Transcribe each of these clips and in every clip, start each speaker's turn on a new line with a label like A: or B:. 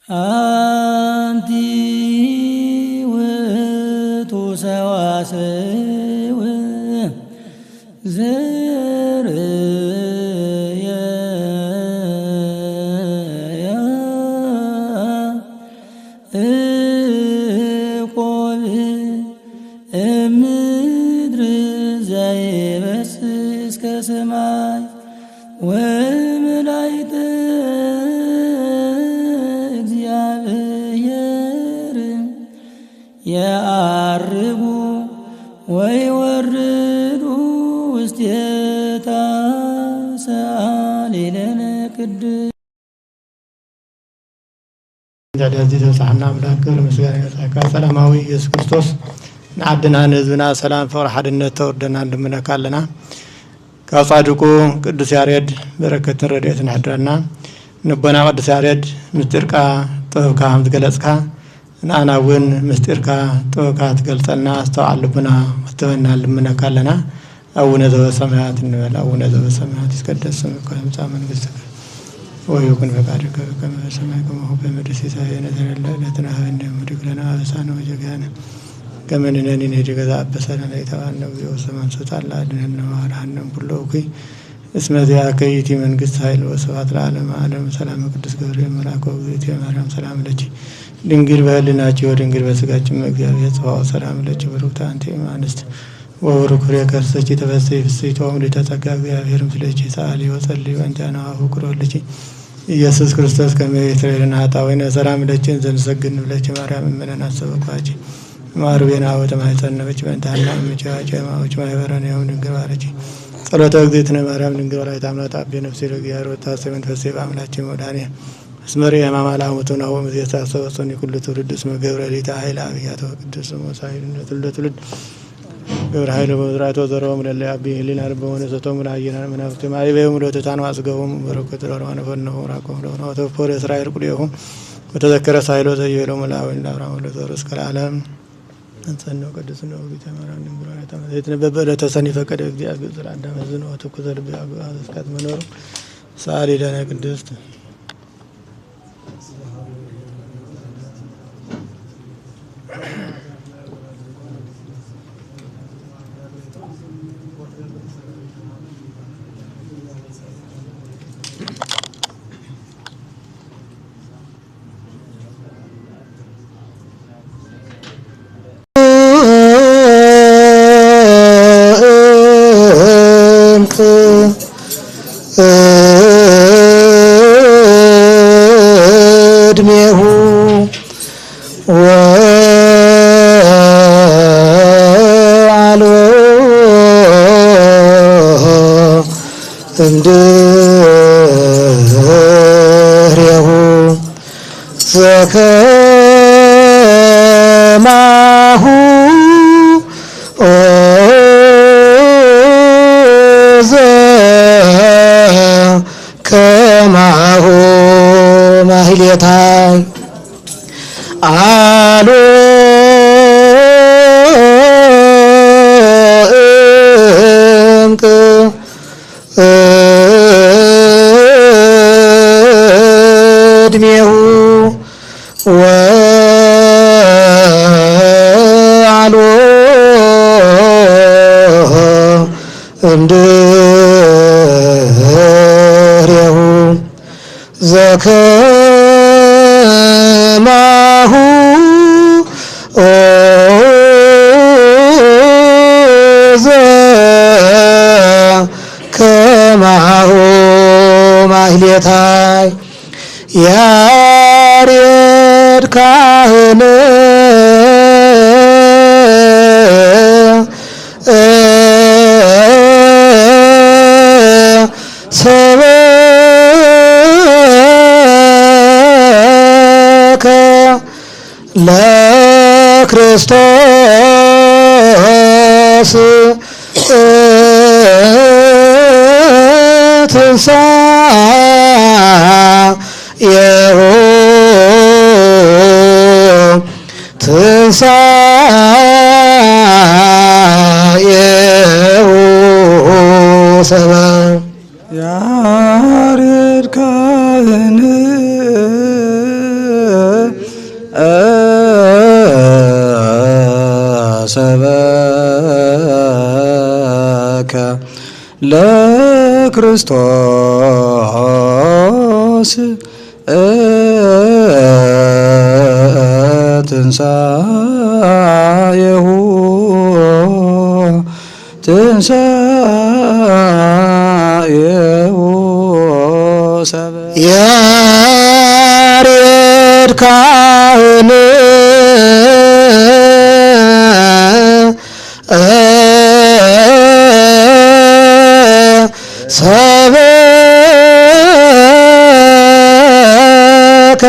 A: አንቲ ውእቱ ሰዋስው ዘርየ እቆብ እምድር ዘይበስስ እስከ ሰማይ ወመላእክተ እግዚአብሔር የዐርጉ ወይወርዱ ውስቴታ ሰአሊለነ ቅድስት
B: ዳዳዚ ተሳሕና አምላክ ለምስጋና ይስሐቅ ሰላማዊ ኢየሱስ ክርስቶስ ናዕድና ንህዝብና ሰላም ፍቅር ሓድነት ተወርደና እንደምነካለና ካጻድቁ ቅዱስ ያሬድ በረከትን ረድኤትን ያድረና ንቦና ቅዱስ ያሬድ ምስጢርካ ጥበብካ ምትገለጽካ ናናውን ምስጢርካ ጥበብካ ትገልጸልና አስተዋልብና ወተበና እንደምነካለና አቡነ ዘበሰማያት እንበል። አቡነ ዘበሰማያት ይትቀደስ ስምከ ወይምጻእ መንግሥትከ ወይኩን ፈቃድከ በከመ በሰማይ ከማሁ በምድር ሲሳየነ ዘለለዕለትነ ሀበነ ወኅድግ ለነ አበሳነ ወጌጋየነ ከመ ንሕነኒ ንኅድግ ዘአበሰነ ለኢተባነ ወሰማን ስጣላ አድኅነነ ወአርሐነ ኩሎ እኩይ እስመ ዚአከ ይእቲ መንግሥት ኃይል ወስብሐት ለዓለመ ዓለም። ሰላም ቅዱስ ገብርኤል መልአከ ወእግዝእትየ ማርያም ሰላም ለኪ ድንግል በህሊናኪ ወድንግል በሥጋኪ እግዚአብሔር ጽባኦ ሰላም ለኪ ብሩክት አንቲ እምአንስት ወቡሩክ ፍሬ ከርሥኪ ተፈሥሒ ፍሥሕት ወምልዕተ ጸጋ እግዚአብሔር ምስሌኪ ሰአሊ ወጸልዪ በእንተ አኀው ኩሎልኪ ኢየሱስ ክርስቶስ ከመ ይትሬለነ ኃጣውኢነ ሰላም ለኪ ዘንሰግድ ንብለኪ ማርያም እምነን አሰበኳኪ ማርቤና ወተማይጸነበች በእንተ ሐና እምኪ ማዎች ማይበረን የሆን ድንግል ባረኪ ጸሎተ እግዚእትነ ማርያም ድንግል ወላዲተ አምላክ አቤ ነፍሴ ለእግዚአብሔር ወታሰብ መንፈሴ በአምላኬ መድኃኒየ እስመሪ የማማላ ሙቱና ወምዝየታ ሰወሰኒ ኩሉ ትውልድ እስመ ገብረ ሊተ ኃይለ አብያተ ቅዱስ ሞሳይል ለትውልድ ገብረ ኃይለ በዝራቶ ዘሮም ለለ አቢ ህሊና ረበወነ ሰቶም ላየና መናፍት ማይበም ለተታኑ አስገቡም በረከተ ለዋነ ፈነው ራቆም ለሆነ ወተፎር እስራኤል ቁልየሁ ወተዘከረ ሳይሎ ዘይሎ መላውን ለአብርሃም ለዘሩስ ከዓለም አንጸነው ቅዱስ ነው ቢተማራን ድንግል ወላዲተ የተነበበ ለተሰኒ ፈቀደ እግዚአብሔር ዘራ አዳም ዘኖ ተኩዘ ልብ አስካት መኖሩ ሳሊ ለነ ቅድስት እድሜሁ ወአልቦ እምድሬሁ ዘከማሁ ከማሁ ማህሌታይ አሎ እንቅ እድሜሁ ወአልቦ እምድሬሁ ዘከማሁ ዘከማሁ ማህሌታይ ያሬድ ካህን ለክርስቶስ ትንሣኤሁ ትንሣኤሁ ሰብአ ያሬድ ካህን
C: ሰበከ ለክርስቶስ ትንሣኤሁ ሰበከ ያሬድ ካህን ሰበከ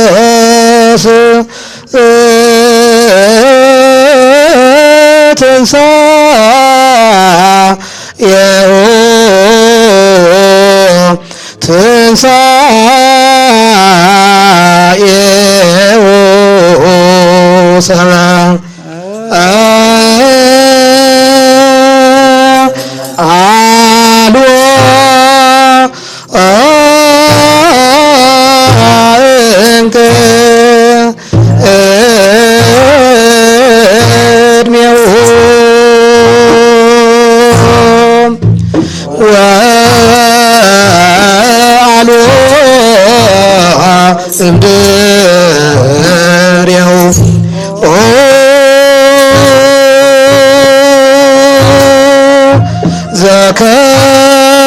C: ለክርስቶስ ትንሣኤሁ ትንሣኤሁ ሰላም አልቦ እንከ እድሜሁ ወአልቦ እምድሬሁ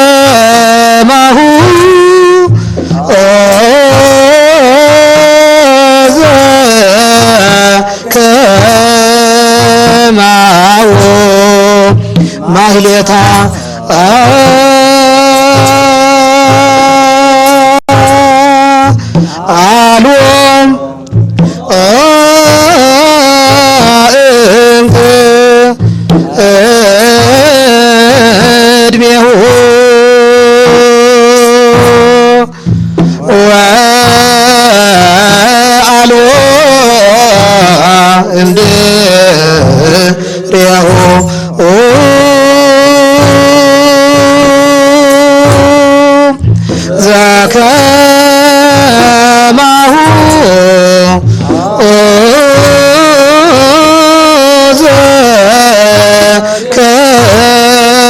C: ዘከማሁ ዘከማሁ ማህሌታ አልቦም እንከ እድሜሁ ወአልቦ እምድሬሁ ዘከማሁ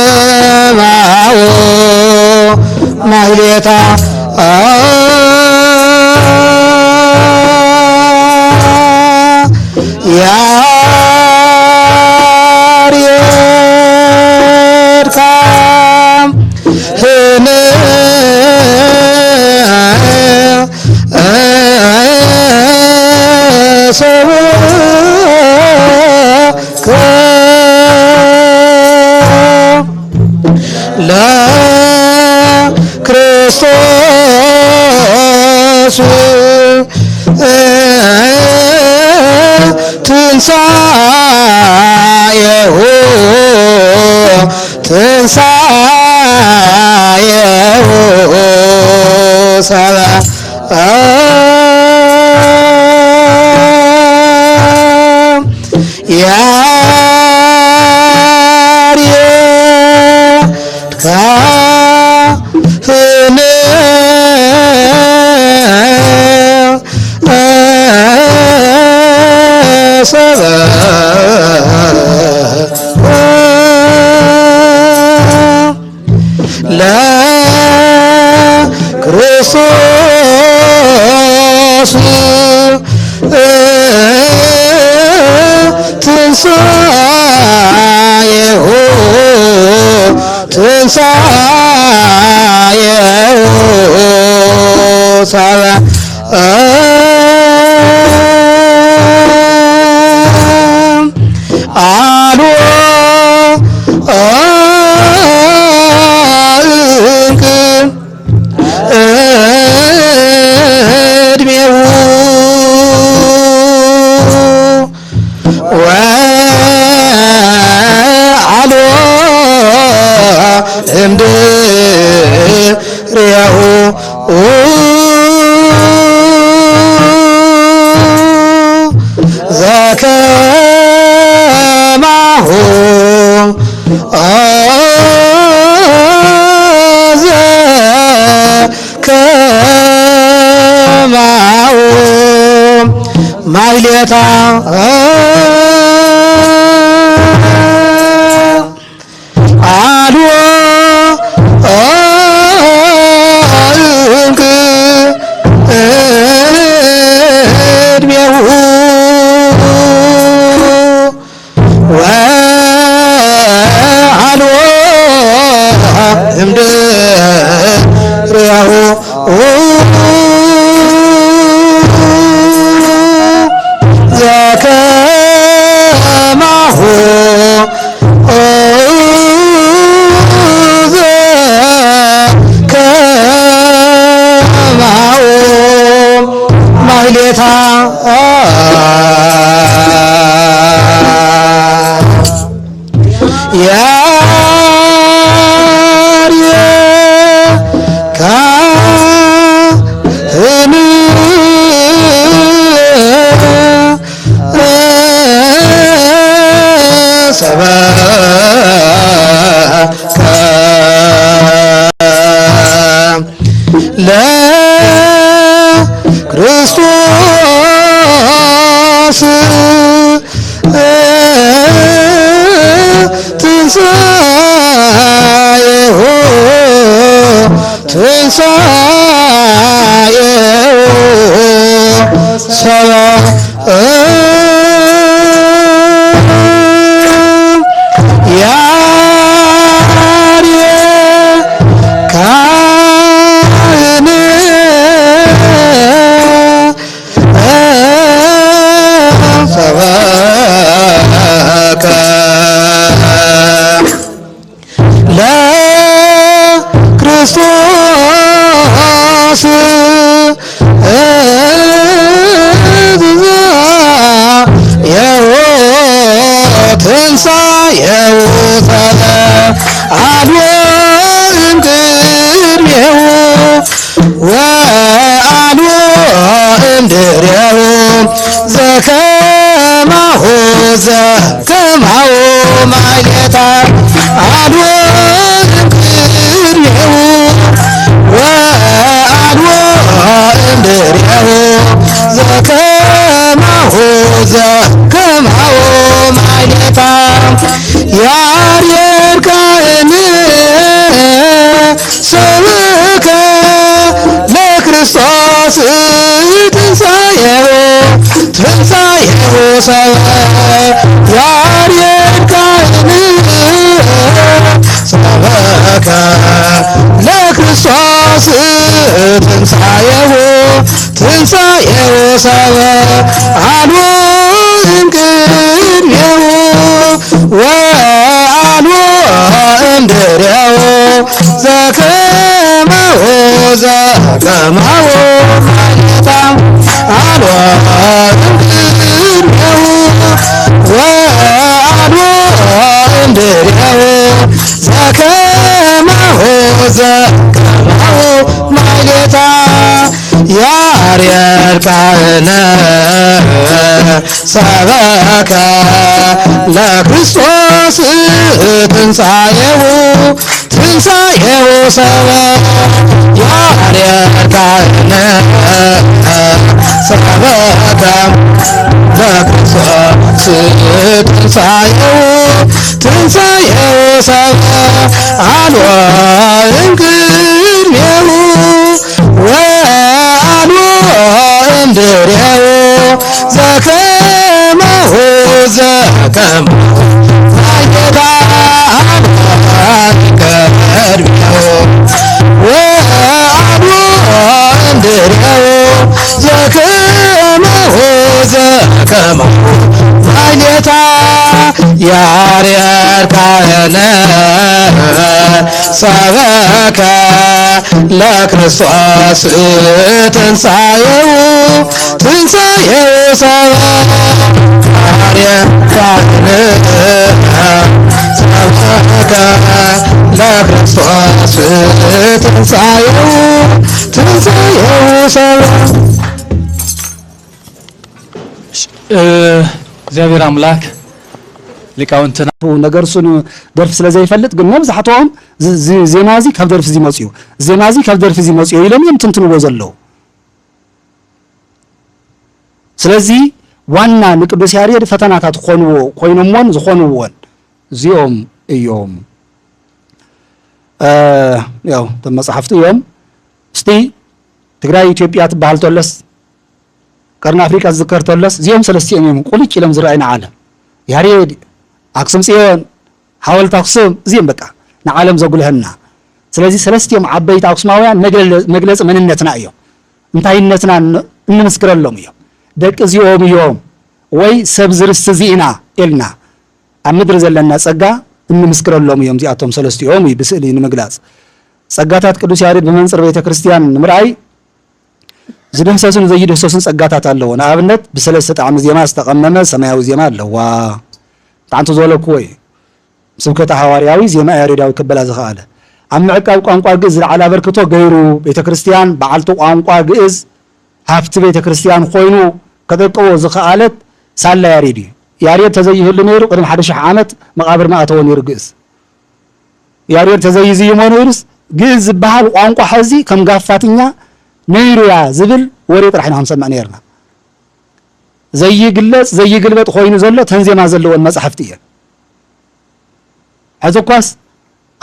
C: ዘከማሁ ማህሌታ ያሬድ ካህን ሰበከ ለክርስቶስ ትንሣኤሁ ትንሣኤሁ ሰላም ያሬድ ካህን ሰበከ ለክርስቶስ ትንሣኤሁ ትንሣኤሁ ሰላም አልቦ እንከ እድሜሁ ወአልቦ እምድሬሁ ማሕሌታ አልዎ እድሜሁ ወአልዎ እምድሬሁ ዘከማሁ ማሕሌታ ለክርስቶስ ትንሣኤሁ ሰብአ ለክርስቶስ ትንሣኤሁ አልቦ እምቅድሜሁ ወአልቦ እምድሬሁ ዘከማሁ ማሕሌታ አልቦ እምቅድሜሁ ወአልቦ እምድሬሁ ዘከማሁ ማሕሌታ ያሬድ ካህን ሰብከ ለክርስቶስ ትንሣኤሁ ሰብአ ያሬድ ካህን ሰብከ ለክርስቶስ ትንሣኤሁ ሰብአ አልቦ እምቅድሜሁ ወአልቦ እምድሬሁ ዘከማሁ ማሕሌታ አልቦ እምቅድሜሁ ወአልቦ እምድሬሁ ዘከማሁ ማሕሌታ ያሬድ ካህን ሰበከ ለክርስቶስ ትንሣኤሁ ሰብአ ያሬድ ካህን ሰበከ ለክርስቶስ ትንሣኤሁ ሰብአ አልቦ እምቅድሜሁ ወአልቦ እምድሬሁ ዘከማሁ ማሕሌታ እምቅድሜሁ ወአልቦ እምድሬሁ ዘከማሁ ማሕሌታ ያሬድ ካህን ሰበከ ለክርስቶስ ትንሣኤሁ ሰብአ ያሬድ ካህን ሰበከ ለክርስቶስ ትንሣኤሁ ሰብአ
D: እግዚአብሔር አምላክ ሊቃውንትና
E: ነገር እሱን ደርፍ ስለዚህ ይፈልጥ ግን መብዛሕቶም ዜማዚ ካብ ደርፍ እዚ መጽዩ ዜማዚ ካብ ደርፍ እዚ መጽዩ ኢሎም ትንትንዎ ዘለው ስለዚህ ዋና ንቅዱስ ያሬድ ፈተናታት ኮይኖሞን ዝኾኑዎን እዚኦም እዮም ያው ተመጽሐፍቱ እዮም እስቲ ትግራይ ኢትዮጵያ ትበሃል ተለስ ቀርና አፍሪካ ዝከር ተለስ እዚኦም ሰለስቲኦም እዮም ቁልጭ ኢሎም ዝረአዩና ዓለም ያሬድ አክሱም ጽዮን ሓወልቲ አክሱም እዚኦም በቃ ንዓለም ዘጉልህና ስለዚ ሰለስቲኦም ዓበይቲ አክሱማውያን መግለጽ መንነትና እዮም እንታይነትና እንመስክረሎም እዮም ደቂ እዚኦም እዮም ወይ ሰብ ዝርስቲ ዚኢና ኢልና ኣብ ምድሪ ዘለና ጸጋ እንመስክረሎም እዮም እዚኣቶም ሰለስቲኦም ብስእሊ ንምግላጽ ጸጋታት ቅዱስ ያሬድ በመንጽር ቤተ ክርስቲያን ንምርኣይ ዝደህሰሱን ዘይደህሰሱን ጸጋታት ኣለዎ ንኣብነት ብሰለስተ ጣዕሚ ዜማ ዝተቐመመ ሰማያዊ ዜማ ኣለዋ ጣንቱ ዘለኩ ወይ ስብከተ ሐዋርያዊ ዜማ ያሬዳዊ ክበላ ዝኸኣለ ኣብ ምዕቃብ ቋንቋ ግእዝ ዝለዓለ አበርክቶ ገይሩ ቤተ ክርስቲያን በዓልቲ ቋንቋ ግእዝ ሃፍቲ ቤተ ክርስቲያን ኮይኑ ከጠቅቦ ዝኸኣለት ሳላ ያሬድ እዩ ያሬድ ተዘይህሉ ነይሩ ቅድሚ 1000 ዓመት መቃብር ማእተዎ ነይሩ ግእዝ ያሬድ ተዘይዝይሞ ነይሩስ ግእዝ ዝበሃል ቋንቋ ሕዚ ከም ጋፋትኛ ነይሩያ ዝብል ወሬ ጥራሕ ኢና ክንሰምዕ ነርና ዘይግለጽ ዘይግልበጥ ኮይኑ ዘሎ ተንዜማ ዘለዎን መጽሐፍቲ እየን ሕዚ እኳስ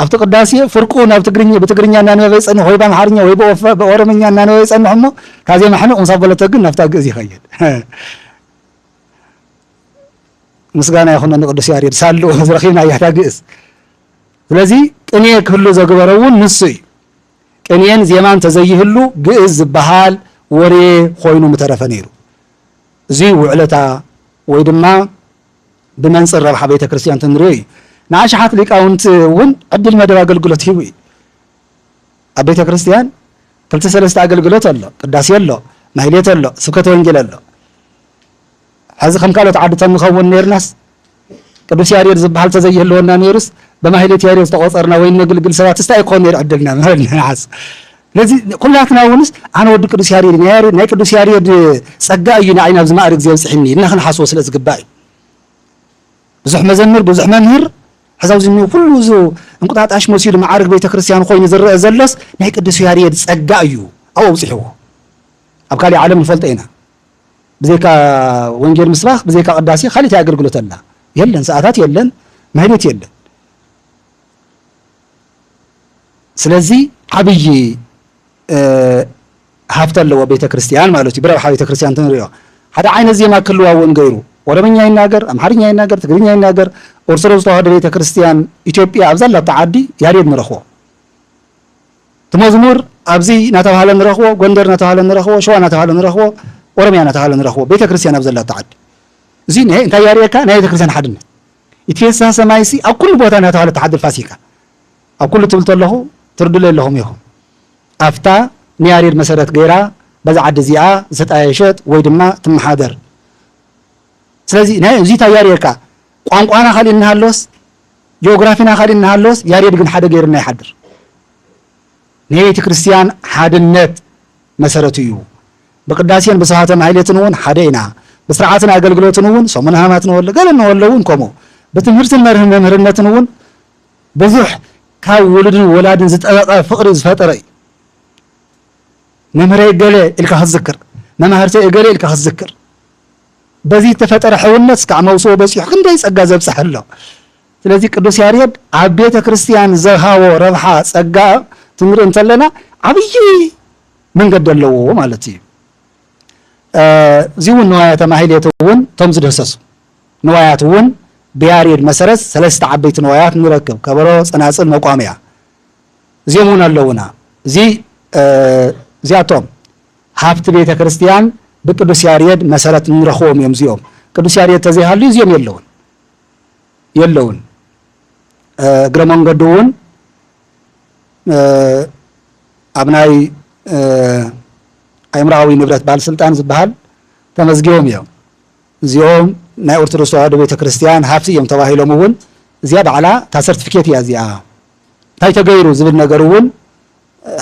E: ኣብቲ ቅዳሴ ፍርቁ ናብ ትግርኛ ብትግርኛ እናነበበ ይጸንሕ ወይ በአምሓርኛ ወይ በኦሮምኛ እናነበበ ይጸንሕ እሞ ካዜማ ሕምቕ ምሳብ በለተ ግን ናብታ ግእዝ ይኸይድ ምስጋና ይኹን ንቅዱስ ያሬድ ሳሉ ዝረኺብና ያታ ግእዝ ስለዚ ቅኔ ክህሉ ዘግበረ እውን ንሱ እዩ ቅኔን ዜማን ተዘይህሉ ግእዝ ዝበሃል ወሬ ኮይኑ ምተረፈ ነይሩ እዚ ውዕለታ ወይ ድማ ብመንጽር ረብሓ ቤተ ክርስቲያን ትንሪኦ እዩ ንኣሽሓት ሊቃውንቲ እውን ዕድል መደብ ኣገልግሎት ሂቡ እዩ ኣብ ቤተ ክርስቲያን 2-3 ኣገልግሎት ኣሎ ቅዳሴ ኣሎ ማህሌት ኣሎ ስብከተ ወንጌል ኣሎ ሕዚ ከም ካልኦት ዓድታት ንኸውን ነርናስ ቅዱስ ያሬድ ዝበሃል ተዘይህልወና ነይሩስ በማህሌት ያሬድ ተቆፀርና ወይ ነግልግል ሰባት እስታይ ኮን ነይሩ ዕድልና ንሓስ ስለዚ ኩላትና እውንስ ኣነ ወዲ ቅዱስ ያሬድ ናይ ቅዱስ ያሬድ ጸጋ እዩ ንዓይና ኣብዚ ማዕርግ ዘብፅሕኒ ኢልና ክንሓስቦ ስለ ዝግባእ እዩ ብዙሕ መዘምር ብዙሕ መምህር ሕዛውዚ ኩሉ ዙ እንቁጣጣሽ መሲሉ ማዕርግ ቤተ ክርስቲያን ኮይኑ ዝረአ ዘሎስ ናይ ቅዱስ ያሬድ ጸጋ እዩ ኣብኡ ኣውፅሕዎ ኣብ ካሊእ ዓለም ንፈልጦ ኢና ብዘይካ ወንጌል ምስባኽ ብዘይካ ቅዳሴ ካሊእ ኣገልግሎት ኣላ የለን ሰዓታት የለን ማህሌት የለን ስለዚ ዓብይ ሃብቲ ኣለዎ ቤተ ክርስቲያን ማለት እዩ ብረብሓ ቤተ ክርስቲያን ትንሪኦ ሓደ ዓይነት ዜማ ክህልዋ እውን ገይሩ ኦሮምኛ ይናገር ኣምሓርኛ ይናገር ትግርኛ ይናገር ኦርቶዶክስ ተዋህዶ ቤተ ክርስቲያን ኢትዮጵያ ኣብዛላ ተዓዲ ያሬድ ንረኽቦ ትመዝሙር ኣብዚ እናተባህለ ንረኽቦ ጎንደር እናተባህለ ንረኽቦ ሸዋ እናተባህለ ንረኽቦ ኦሮምያ እናተባህለ ንረኽቦ ቤተ ክርስቲያን ኣብዛላ ተዓዲ እዚ እንታይ ያሬድካ ናይ ቤተ ክርስቲያን ሓድነት ይትፌሳ ሰማይሲ ኣብ ኩሉ ቦታ እናተባህለ ተሓድር ፋሲካ ኣብ ኩሉ ትብል ተለኹ ትርድለ ኣለኹም ኢኹም ኣፍታ ንያሬድ መሰረት ገይራ በዛ ዓዲ እዚኣ ዝተጣየሸት ወይ ድማ ትመሓደር ስለዚ ናይ እዚታ ያሬድካ ቋንቋና ካሊእ እናሃለወስ ጂኦግራፊና ካሊእ እናሃለወስ ያሬድ ግን ሓደ ገይርና ይሓድር ናይ ቤተ ክርስቲያን ሓድነት መሰረቱ እዩ ብቅዳሴን ብስብሐተ ማህሌትን እውን ሓደ ኢና ብስርዓትን ኣገልግሎትን እውን ሰሙነ ሕማማት ንወሎ ገለ ንወሎ እውን ከምኡ ብትምህርትን መምህርነትን እውን ብዙሕ ካብ ውሉድን ወላድን ዝጠበቐ ፍቕሪ ዝፈጠረ እዩ መምህረይ ገለ ኢልካ ክትዝክር መማህርተይ ገለ ኢልካ ክትዝክር በዚ ተፈጠረ ሕውነት እስካዕ መውስቦ በፂሑ ክንደይ ጸጋ ዘብፅሕ ኣሎ ስለዚ ቅዱስ ያሬድ ኣብ ቤተ ክርስቲያን ዘሃቦ ረብሓ ጸጋ ትንርኢ እንተለና ዓብይ መንገዲ ኣለዎ ማለት እዩ እዚ እውን ንዋያተ ማህሌት እውን ቶም ዝደሰሱ ንዋያት እውን ብያሬድ መሰረት 3 ዓበይቲ ንዋያት ንረክብ ከበሮ ጸናጽል መቋምያ እዚኦም እውን ኣለውና እዚኣቶም ሃብቲ ቤተ ክርስቲያን ብቅዱስ ያሬድ መሰረት ንረኽቦም እዮም እዚኦም ቅዱስ ያሬድ ተዘይሃልዩ እዚኦም የለውን እግረ መንገዱ እውን ኣብ ናይ ኣእምራዊ ንብረት ባለስልጣን ዝበሃል ተመዝጊቦም እዮም እዚኦም ናይ ኦርቶዶክስ ተዋህዶ ቤተ ክርስቲያን ሃብቲ እዮም ተባሂሎም እውን እዚኣ በዕላ እታ ሰርቲፊኬት እያ እዚኣ እንታይ ተገይሩ ዝብል ነገር እውን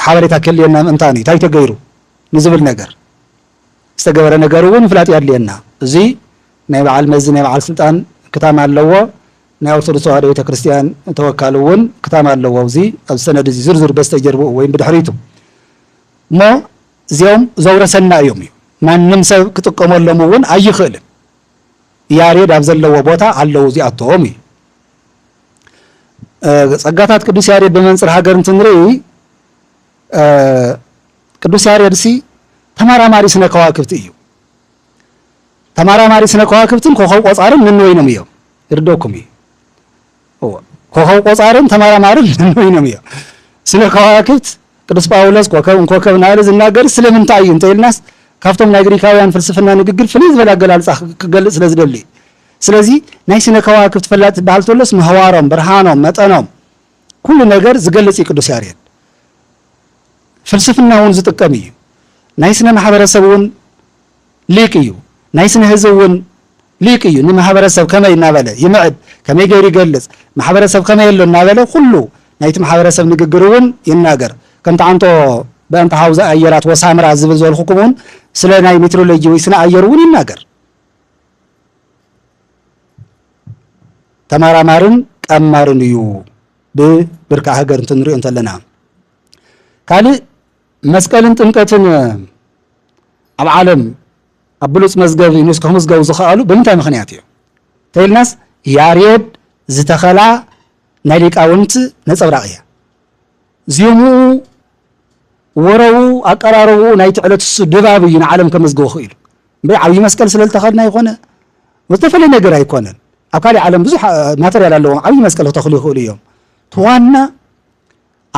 E: ሓበሬታ ክህልየና ምእንታን እዩ እንታይ ተገይሩ ንዝብል ነገር ዝተገበረ ነገር እውን ምፍላጥ ያድልየና እዚ ናይ በዓል መዚ ናይ በዓል ስልጣን ክታም ኣለዎ ናይ ኦርቶዶክስ ተዋህዶ ቤተ ክርስቲያን ተወካል እውን ክታም ኣለዎ እዚ ኣብ ሰነድ እዚ ዝርዝር በስተጀርብኡ ወይ ብድሕሪቱ እሞ እዚኦም ዘውረሰና እዮም እዩ ማንም ሰብ ክጥቀመሎም እውን ኣይኽእልን ያሬድ ኣብ ዘለዎ ቦታ ኣለው እዚኣቶም እዩ ጸጋታት ቅዱስ ያሬድ በመንጽር ሃገር እንትንርኢ ቅዱስ ያሬድ ሲ ተመራማሪ ስነ ከዋክብት እዩ ተመራማሪ ስነ ከዋክብትን ኮኸብ ቆጻርን ንንወይኖም እዮም ይርደኩም እዩ ኮኸብ ቆጻርን ተመራማሪን ንንወይኖም እዮም ስነ ከዋክብት ቅዱስ ጳውሎስ ኮከብ ናለ ዝናገር ስለምንታይ እዩ እንተይልናስ ካብቶም ናይ ግሪካውያን ፍልስፍና ንግግር ፍልይ ዝበለ ኣገላልጻ ክገልጽ ስለዝደሊ ስለዚ ናይ ስነ ከዋክብት ፈላጥ ዝበሃል ተሎስ ምህዋሮም ብርሃኖም መጠኖም ኩሉ ነገር ዝገልጽ ቅዱስ ያሬድ ፍልስፍና እውን ዝጥቀም እዩ ናይ ስነ ማሕበረሰብ እውን ሊቅ እዩ ናይ ስነ ህዝብ እውን ሊቅ እዩ ንማሕበረሰብ ከመይ እናበለ ይምዕድ ከመይ ገይሩ ይገልጽ ማሕበረሰብ ከመይ የሎ እናበለ ኩሉ ናይቲ ማሕበረሰብ ንግግር እውን ይናገር ከምቲ ዓንቶ በእንተ ሃውዛ ኣየራት ወሳምራ ዝብል ዝበልኩኩም እውን ስለ ናይ ሜትሮሎጂ ወይ ስነ ኣየር እውን ይናገር ተመራማርን ቀማርን እዩ ብብርካ ሃገር እንትንሪኦ እንተለና ካልእ መስቀልን ጥምቀትን ኣብ ዓለም ኣብ ብሉፅ መዝገብ ዩኔስኮ ክምዝገቡ ዝኽኣሉ ብምንታይ ምኽንያት እዩ ተይልናስ ያሬድ ዝተኸላ ናይ ሊቃውንቲ ነፀብራቕ እያ ዚሙኡ ወረቡ ኣቀራርቡ ናይቲ ዕለት እሱ ድባብ እዩ ንዓለም ከመዝግቦ ክኢሉ እምበይ ዓብዪ መስቀል ስለልተኸልና ይኮነ ዝተፈለየ ነገር ኣይኮነን ኣብ ካሊእ ዓለም ብዙሕ ማተርያል ኣለዎም ዓብዪ መስቀል ክተኽሉ ይኽእሉ እዮም ትዋና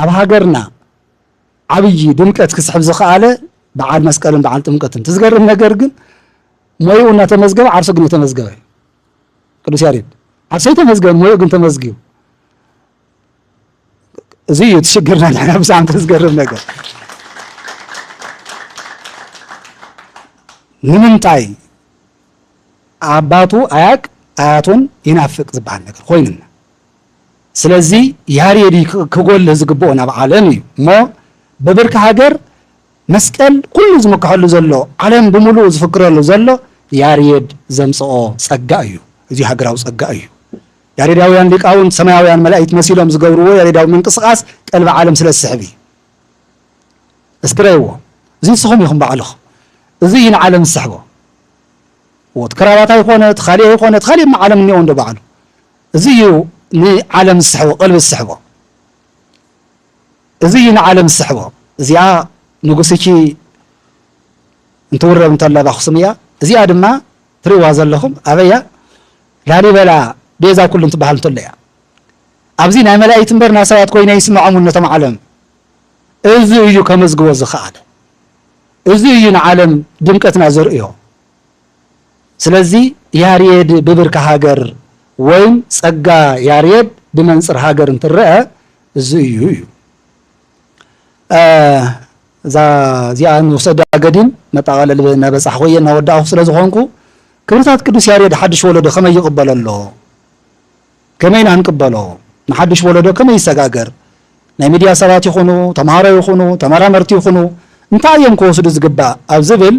E: ኣብ ሃገርና ዓብዪ ድምቀት ክስሕብ ዝኽኣለ በዓል መስቀልን በዓል ጥምቀትን ትዝገርም ነገር ግን ሞይኡ እናተመዝገበ ዓርሱ ግን የተመዝገበ ቅዱስ ያሬድ ዓርሱ የተመዝገበ ሞይኡ ግን ተመዝጊቡ እዚ እዩ ትሽግርና ንሕና ብዛዕባ ዝገርም ነገር ንምንታይ ኣባቱ ኣያቅ ኣያቱን ይናፍቅ ዝበሃል ነገር ኮይኑና ስለዚ ያሬድ ክጎልህ ዝግብኦ ናብ ዓለም እዩ እሞ በብርካ ሃገር መስቀል ኩሉ ዝምክሐሉ ዘሎ ዓለም ብምሉእ ዝፍክረሉ ዘሎ ያሬድ ዘምጽኦ ጸጋ እዩ እዚ ሃገራዊ ጸጋ እዩ ያሬዳውያን ሊቃውንት ሰማያውያን መላእክት መሲሎም ዝገብርዎ ያሬዳዊ ምንቅስቓስ ቀልቢ ዓለም ስለ ዝስሕብ እዩ እስክረይዎ እዚ ንስኹም ኢኹም ባዕልኹም እዚ እዩ ንዓለም ዝስሕቦ ወትከራባታ ይኮነ ትኻሊእ ይኮነ ትኻሊእ ዓለም እኒኦ እንዶ ባዕሉ እዚ እዩ ንዓለም ዝስሕቦ ቀልቢ ዝስሕቦ እዚ እዩ ንዓለም ዝስሕቦ እዚኣ ንጉስቺ እንትውረብ እንተላ ባኽሱም እያ እዚኣ ድማ ትርእዋ ዘለኹም ኣበያ ላሊበላ ቤዛ ኩሉ እንትበሃል እንተሎ እያ ኣብዚ ናይ መላእክት እምበር ናይ ሰባት ኮይና ይስምዖም ነቶም ዓለም እዚ እዩ ከመዝግቦ ዝኽኣለ እዚ እዩ ንዓለም ድምቀትና ዘርእዮ ስለዚ ያሬድ ብብርካ ሃገር ወይም ጸጋ ያሬድ ብመንጽር ሃገር እንትርአ እዚ እዩ እዩ እዚኣ ንወሰዳ ገዲም መጠቓለሊ ነበፃሕ ኮየ እናወዳእኹ ስለ ዝኾንኩ ክብርታት ቅዱስ ያሬድ ሓድሽ ወለዶ ከመይ ይቕበሎ ኣሎ ከመይ ኢና ንቅበሎ ንሓድሽ ወለዶ ከመይ ይሰጋገር ናይ ሚድያ ሰባት ይኹኑ ተምሃሮ ይኹኑ ተመራመርቲ ይኹኑ እንታይ እዮም ክወስዱ ዝግባእ ኣብ ዝብል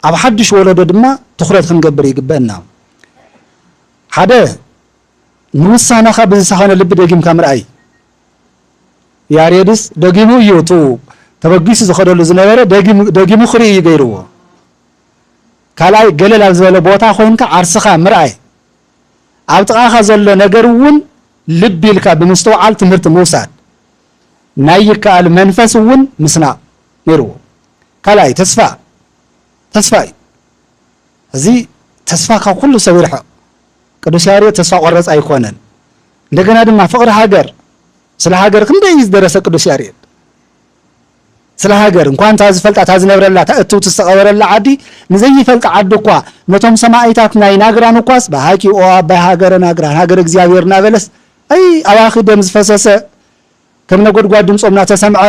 E: ኣብ ሓድሽ ወለዶ ድማ ትኹረት ክንገብር ይግበአና ሓደ ንውሳናኻ ብዝሰኸነ ልቢ ደጊምካ ምርኣይ ያሬድስ ደጊሙ እዩ እቱ ተበጊሱ ዝኸደሉ ዝነበረ ደጊሙ ክርኢ እዩ ገይርዎ ካልኣይ ገለል ኣብ ዝበለ ቦታ ኮይንካ ዓርስኻ ምርኣይ ኣብ ጥቓኻ ዘሎ ነገር እውን ልቢ ኢልካ ብምስትውዓል ትምህርቲ ምውሳድ ናይ ይከኣል መንፈስ እውን ምስናቕ ነይርዎ ካልኣይ ተስፋ እዩ እዚ ተስፋ ካብ ኩሉ ሰብ ይርሕቕ ቅዱስ ያሬድ ተስፋ ቆረፅ ኣይኮነን እንደገና ድማ ፍቕሪ ሃገር ስለ ሃገር ክንደይ እዩ ዝደረሰ ቅዱስ ያሬድ ስለ ሃገር እንኳን ታ ዝፈልጣ ታ ዝነብረላ ታ እትውት ዝተቐበረላ ዓዲ ንዘይፈልጣ ዓዲ እኳ ነቶም ሰማዒታት ናይ ናግራን እኳስ ባሃቂ ኦ ኣባይ ሃገረ ናግራን ሃገር እግዚኣብሔር እናበለስ ኣይ ኣዋኺ ደም ዝፈሰሰ ከም ነጎድጓድ ድምፆም እናተሰምዐ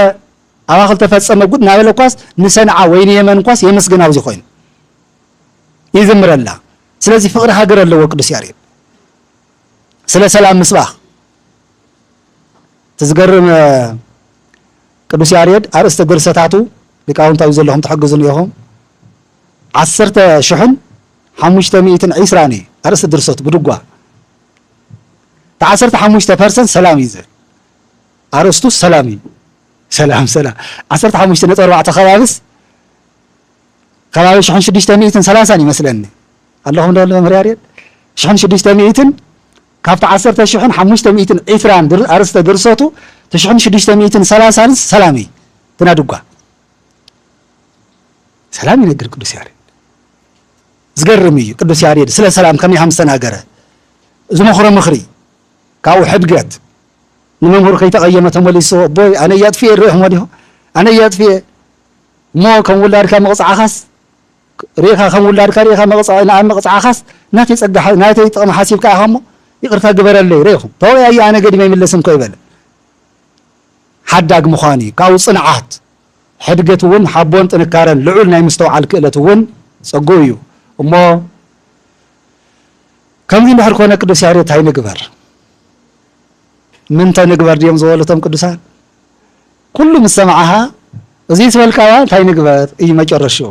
E: ኣዋኽል ተፈፀመ ጉድ እናበለ እኳስ ንሰንዓ ወይ ንየመን እኳስ የመስግን ኣብዚ ኮይኑ ይዝምረላ ስለዚ ፍቕሪ ሃገር ኣለዎ ቅዱስ ያሬድ ስለ ሰላም ምስባኽ ትዝገርም ቅዱስ ያሬድ ኣርእስተ ድርሰታቱ ሊቃውንታዊ ዘለኹም ትሕግዙን ኢኹም 10,520 እዩ ኣርእስተ ድርሰቱ ብድጓ ታ 15% ሰላም እዩ ዝብል ኣርእስቱ ሰላም እዩ ሰላም 15.4 ከባቢስ ከባቢ 630 ይመስለኒ ኣለኹም ዶ መምህር ያሬድ 1600 ካብቲ 10500 ዒስራን ኣርስተ ድርሰቱ 1630 ሰላም እዩ ትናድጓ ሰላም ይነግር ቅዱስ ያሬድ ዝገርም እዩ ቅዱስ ያሬድ ስለ ሰላም ከመይ ሃም ዝተናገረ ዝመኽሮ ምኽሪ ካብኡ ሕድገት ንመምህሩ ከይተቐየመ ተመሊሱ ቦይ ኣነ እያጥፍየ ርኢኹሞ ዲኹ ኣነ እያጥፍየ እሞ ከም ውላድካ መቕፅዓኻስ ርኢኻ ከም ውላድካ ርኢኻ መቕፅዓኻስ ናተይ ፀጋ ናተይ ጥቕሚ ሓሲብካ ኢኻ እሞ ይቕርታ ግበረለይ ርኢኹም ተወያየ ኣነ ገዲመ ይምለስም ኮ ይበለ ሓዳግ ምዃኑ እዩ ካብኡ ፅንዓት ሕድገት እውን ሓቦን ጥንካረን ልዑል ናይ ምስተውዓል ክእለት እውን ፀጉ እዩ እሞ ከምዚ እንድሕር ኮነ ቅዱስ ያሬድ እንታይ ንግበር ምንታይ ንግበር ድዮም ዝበለቶም ቅዱሳን ኩሉ ምስ ሰማዓኻ እዚ ዝበልካያ እንታይ ንግበር እዩ መጨረሽኡ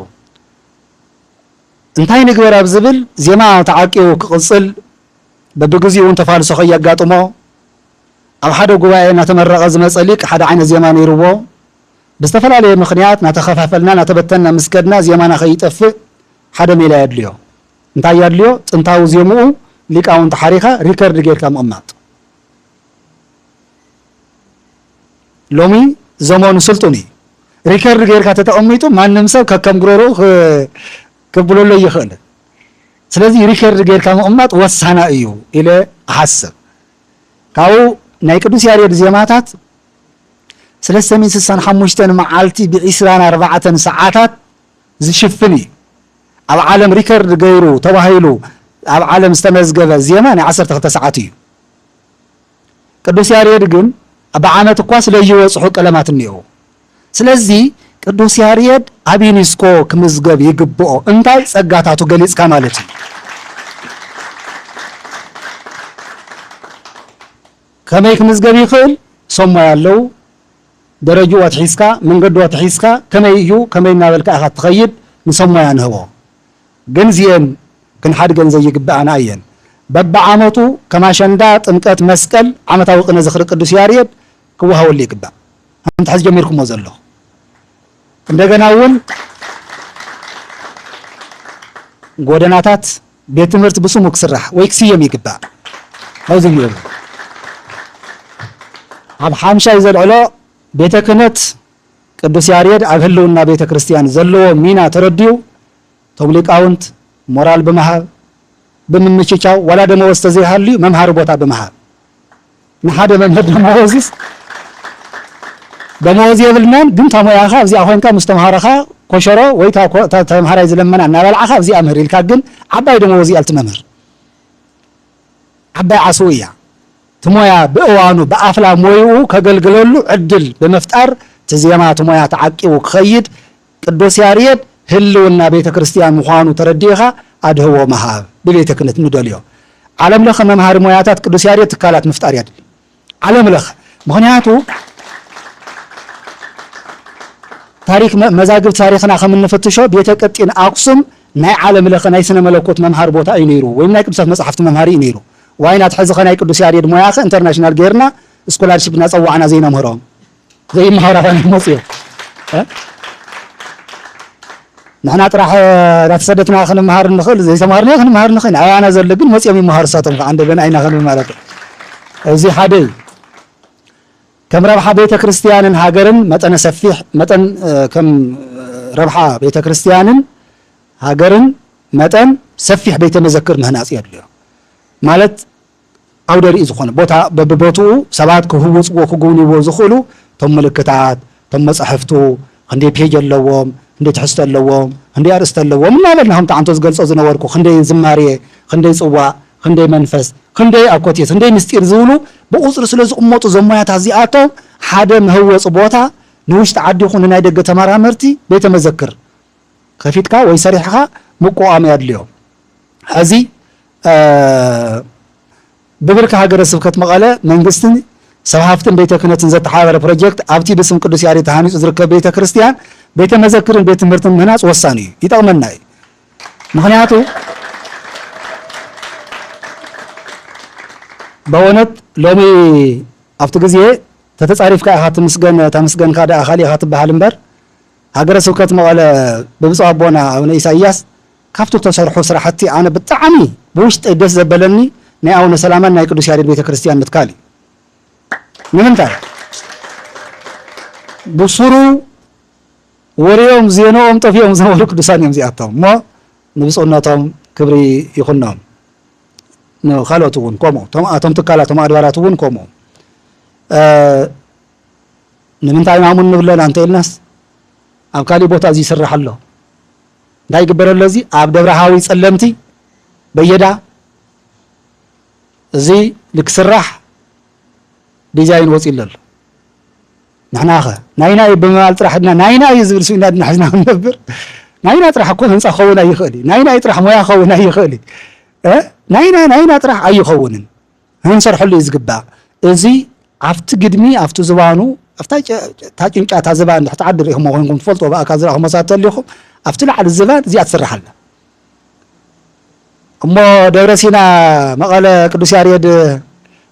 E: እንታይ ንግበር ኣብ ዝብል ዜማ ተዓቂቡ ክቕፅል በብግዚኡ እውን ተፋልሶ ከየጋጥሞ ኣብ ሓደ ጉባኤ እናተመረቐ ዝመፀ ሊቅ ሓደ ዓይነት ዜማ ነይርዎ ብዝተፈላለየ ምክንያት ናተኸፋፈልና ናተበተና ምስከድና ዜማና ከይጠፍእ ሓደ ሜላ የድልዮ እንታይ የድልዮ ጥንታዊ ዜምኡ ሊቃውንቲ ሓሪኻ ሪከርድ ጌርካ ምቕማጥ ሎሚ ዘመኑ ስልጡን እዩ ሪከርድ ጌርካ ተተቐሚጡ ማንም ሰብ ከከም ጉረርኡ ክብለሎ ይኽእል ስለዚ ሪከርድ ጌርካ ምቕማጥ ወሳና እዩ ኢለ ኣሓስብ ካብኡ ናይ ቅዱስ ያሬድ ዜማታት 365 መዓልቲ ብ24 ሰዓታት ዝሽፍን እዩ ኣብ ዓለም ሪከርድ ገይሩ ተባሂሉ ኣብ ዓለም ዝተመዝገበ ዜማ ናይ 12 ሰዓት እዩ ቅዱስ ያሬድ ግን ብዓመት እኳ ስለይወፅሑ ቀለማት እኒአው ስለዚ ቅዱስ ያሬድ ኣብ ዩኔስኮ ክምዝገብ ይግብኦ እንታይ ፀጋታቱ ገሊፅካ ማለት እዩ ከመይ ክምዝገብ ይኽእል ሰሞያ ኣለው ደረጅኡ ኣትሒዝካ መንገዱ ኣትሒዝካ ከመይ እዩ ከመይ እናበልካ ኢኻ ትኸይድ ንሰሞያ ንህቦ ግን እዚአን ክንሓድገን ዘይግብአና እየን በብዓመቱ ከም ኣሸንዳ ጥምቀት መስቀል ዓመታዊ ቅነ ዝኽሪ ቅዱስ ያሬድ ክወሃበሉ ይግባእ ከምቲ ሕዚ ጀሚርኩሞ ዘለኹ እንደገና እውን ጎደናታት ቤት ትምህርቲ ብስሙ ክስራሕ ወይ ክስየም ይግባእ ኣብዚ እዩ ኣብ ሓምሻይ ዘልዕሎ ቤተ ክህነት ቅዱስ ያሬድ ኣብ ህልውና ቤተ ክርስቲያን ዘለዎ ሚና ተረድዩ ቶም ሊቃውንት ሞራል ብምሃብ ብምምችቻው ወላ ደመወዝ ተዘይሃልዩ መምሃሪ ቦታ ብምሃብ ንሓደ መምህር ደመወዝስ ደመወዝ የብልናን ግን ታሞያኻ እዚኣ ኮይንካ ምስ ተምሃረኻ ኮሸሮ ወይ ተምሃራይ ዝለመና እናበልዓኻ እዚኣ ምህር ኢልካ ግን ዓባይ ደመወዝ እያ ልትመምህር ዓባይ ዓስው እያ ትሞያ ብእዋኑ ብኣፍላ ሞይኡ ከገልግለሉ ዕድል ብምፍጣር ትዜማ ትሞያ ተዓቂቡ ክኸይድ ቅዱስ ያሬድ ህልውና ቤተ ክርስቲያን ምዃኑ ተረዲኻ ኣድህቦ መሃብ ብቤተ ክህነት ንደልዮ ዓለም ለኸ መምሃሪ ሞያታት ቅዱስ ያሬድ ትካላት ምፍጣር ያድሊ ዓለም ለኸ ምክንያቱ ታሪክ መዛግብቲ ታሪክና ከም እንፈትሾ ቤተ ቀጢን ኣክሱም ናይ ዓለም ለኸ ናይ ስነ መለኮት መምሃር ቦታ እዩ ነይሩ ወይም ናይ ቅዱሳት መጽሓፍቲ መምሃሪ እዩ ነይሩ ዋይናት ሕዚ ኸ ናይ ቅዱስ ያሬድ ሞያኸ ኢንተርናሽናል ጌርና ስኮላርሺፕ እናፀዋዕና ዘይነምህሮም ዘይመሃራኸ መፅዮ ንሕና ጥራሕ እናተሰደትና ክንመሃር ንኽእል ዘይተምሃርና ክንመሃር ንኽእል ኣባና ዘሎ ግን መፅኦም ይመሃሩ ሳቶም ከዓ እንደገና ኣይና ክንብል ማለት እዚ ሓደ እዩ ከም ረብሓ ቤተ ክርስቲያንን ሃገርን መጠነ ሰፊሕ መጠን ከም ረብሓ ቤተ ክርስቲያንን ሃገርን መጠን ሰፊሕ ቤተ መዘክር ምህናፅ የድልዮ ማለት ኣውደ ርኢ ዝኾነ ቦታ በብቦትኡ ሰባት ክህውፅዎ ክጉብንይዎ ዝኽእሉ ቶም ምልክታት ቶም መፅሕፍቱ ክንደይ ፔጅ ኣለዎም ክንደይ ትሕዝቶ ኣለዎም ክንደይ ኣርእስቲ ኣለዎም እናበልና ከምቲ ዓንቶ ዝገልፆ ዝነበርኩ ክንደይ ዝማርየ ክንደይ ፅዋዕ ክንደይ መንፈስ ክንደይ ኣኮቴት ክንደይ ምስጢር ዝብሉ ብቁፅሪ ስለ ዝቕመጡ ዞም ሞያታት እዚኣቶም ሓደ መህወፂ ቦታ ንውሽጢ ዓዲ ይኹን ንናይ ደገ ተመራመርቲ ቤተ መዘክር ከፊትካ ወይ ሰሪሕኻ ምቋቋም የድልዮ ሕዚ ብብርካ ሃገረ ስብከት መቐለ መንግስትን ሰብ ሃፍትን ቤተ ክህነትን ዘተሓባበረ ፕሮጀክት ኣብቲ ብስም ቅዱስ ያሬድ ተሃኒፁ ዝርከብ ቤተ ክርስቲያን ቤተ መዘክርን ቤት ትምህርትን ምህናፅ ወሳኒ እዩ ይጠቕመና እዩ ምክንያቱ በእውነት ሎሚ ኣብቲ ግዜ ተተፃሪፍካ ኢኻ ተመስገንካ ዳኣ ካሊእ ኢኻ ትበሃል እምበር ሃገረ ስብከት መቐለ ብብፁዕ ኣቦና ኣቡነ ኢሳያስ ካብቶ ተሰርሑ ስራሕቲ ኣነ ብጣዕሚ ብውሽጢ ደስ ዘበለኒ ናይ ኣቡነ ሰላማን ናይ ቅዱስ ያሬድ ቤተክርስትያን ምትካል እዩ ንምንታይ ብሱሩ ወሬኦም ዜናኦም ጠፊኦም ዝነበሩ ቅዱሳን እዮም እዚኣቶም እሞ ንብፁዕነቶም ክብሪ ይኹኖም ንካልኦት እውን ከምኡ እቶም ትካላቶም ኣድባራት እውን ከምኡ ንምንታይ ማሙን ንብለና እንተኢልናስ ኣብ ካሊእ ቦታ እዚ ይስራሕ ኣሎ እንታይ ይግበረሎ እዚ ኣብ ደብረሃዊ ጸለምቲ በየዳ እዚ ልክስራሕ ዲዛይን ወፂሉ ኣሎ ንሕና ኸ ናይና ብምባል ጥራሕ ድና ናይና እዩ ዝብል ስኢና ድና ሒዝና ንነብር ናይና ጥራሕ እኮ ህንፃ ክኸውን ኣይኽእል ናይና ጥራሕ ሞያ ክኸውን ኣይኽእል ናይና ጥራሕ ኣይኸውንን ክንሰርሐሉ እዩ ዝግባእ እዚ ኣብቲ ግድሚ ኣብቲ ዝባኑ ኣብታ ጭንጫታ ዝባን ድሕቲ ዓዲ ሪኢኹሞ ኮይንኩም ትፈልጦ ብኣካል ዝረኣኹሞ ሰባት ተሊኹም ኣብቲ ላዕሊ ዝባን እዚኣ ትስራሕ ኣላ እሞ ደብረ ሲና መቐለ ቅዱስ ያሬድ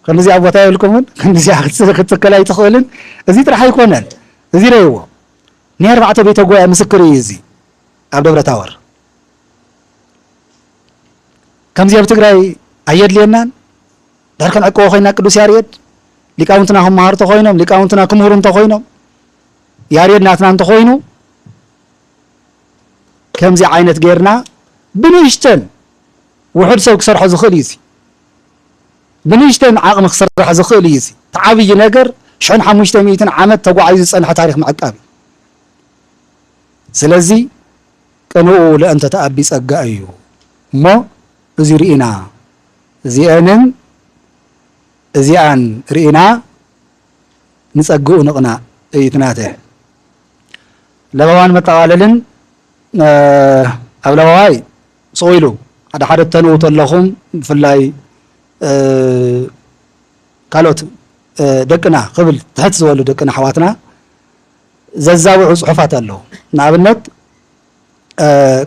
E: ክንዚኣ ቦታ የብልኩምን ክንዚኣ ክትትከል ኣይትኽእልን እዚ ጥራሕ ኣይኮነን እዚ ረይዎ ናይ 4 ቤተ ጉባኤ ምስክር እዩ እዚ ኣብ ደብረ ታወር ከምዚ ኣብ ትግራይ ኣየድልየናን ድሕር ክንዕቅቦ ኮይና ቅዱስ ያሬድ ሊቃውንትና ክመሃሩ እንተኮይኖም ሊቃውንትና ክምህሩ እንተኮይኖም ያሬድ ናትና እንተኮይኑ ከምዚ ዓይነት ጌርና ብንእሽተን ውሑድ ሰብ ክሰርሖ ዝኽእል እዩ ብንእሽተን ዓቕሚ ክስራሕ ዝኽእል እዩ ተዓብይ ነገር 1500 ዓመት ተጓዒዙ ዝፀንሐ ታሪክ መዕቃቢ ስለዚ ቅንኡ ለእንተ ተኣቢ ፀጋ እዩ እሞ እዚ ርኢና እዚኣን ርኢና ንፀግኡ ንቕና እይትናተ ለባዋን መጠቓለልን ኣብ ለባዋይ ጽኢሉ ሓደ ተንኡ ተለኹም ብፍላይ ካልኦት ደቅና ክብል ትሕት ዝበሉ ደቅና ኣሕዋትና ዘዛውዑ ፅሑፋት ኣለዉ ንኣብነት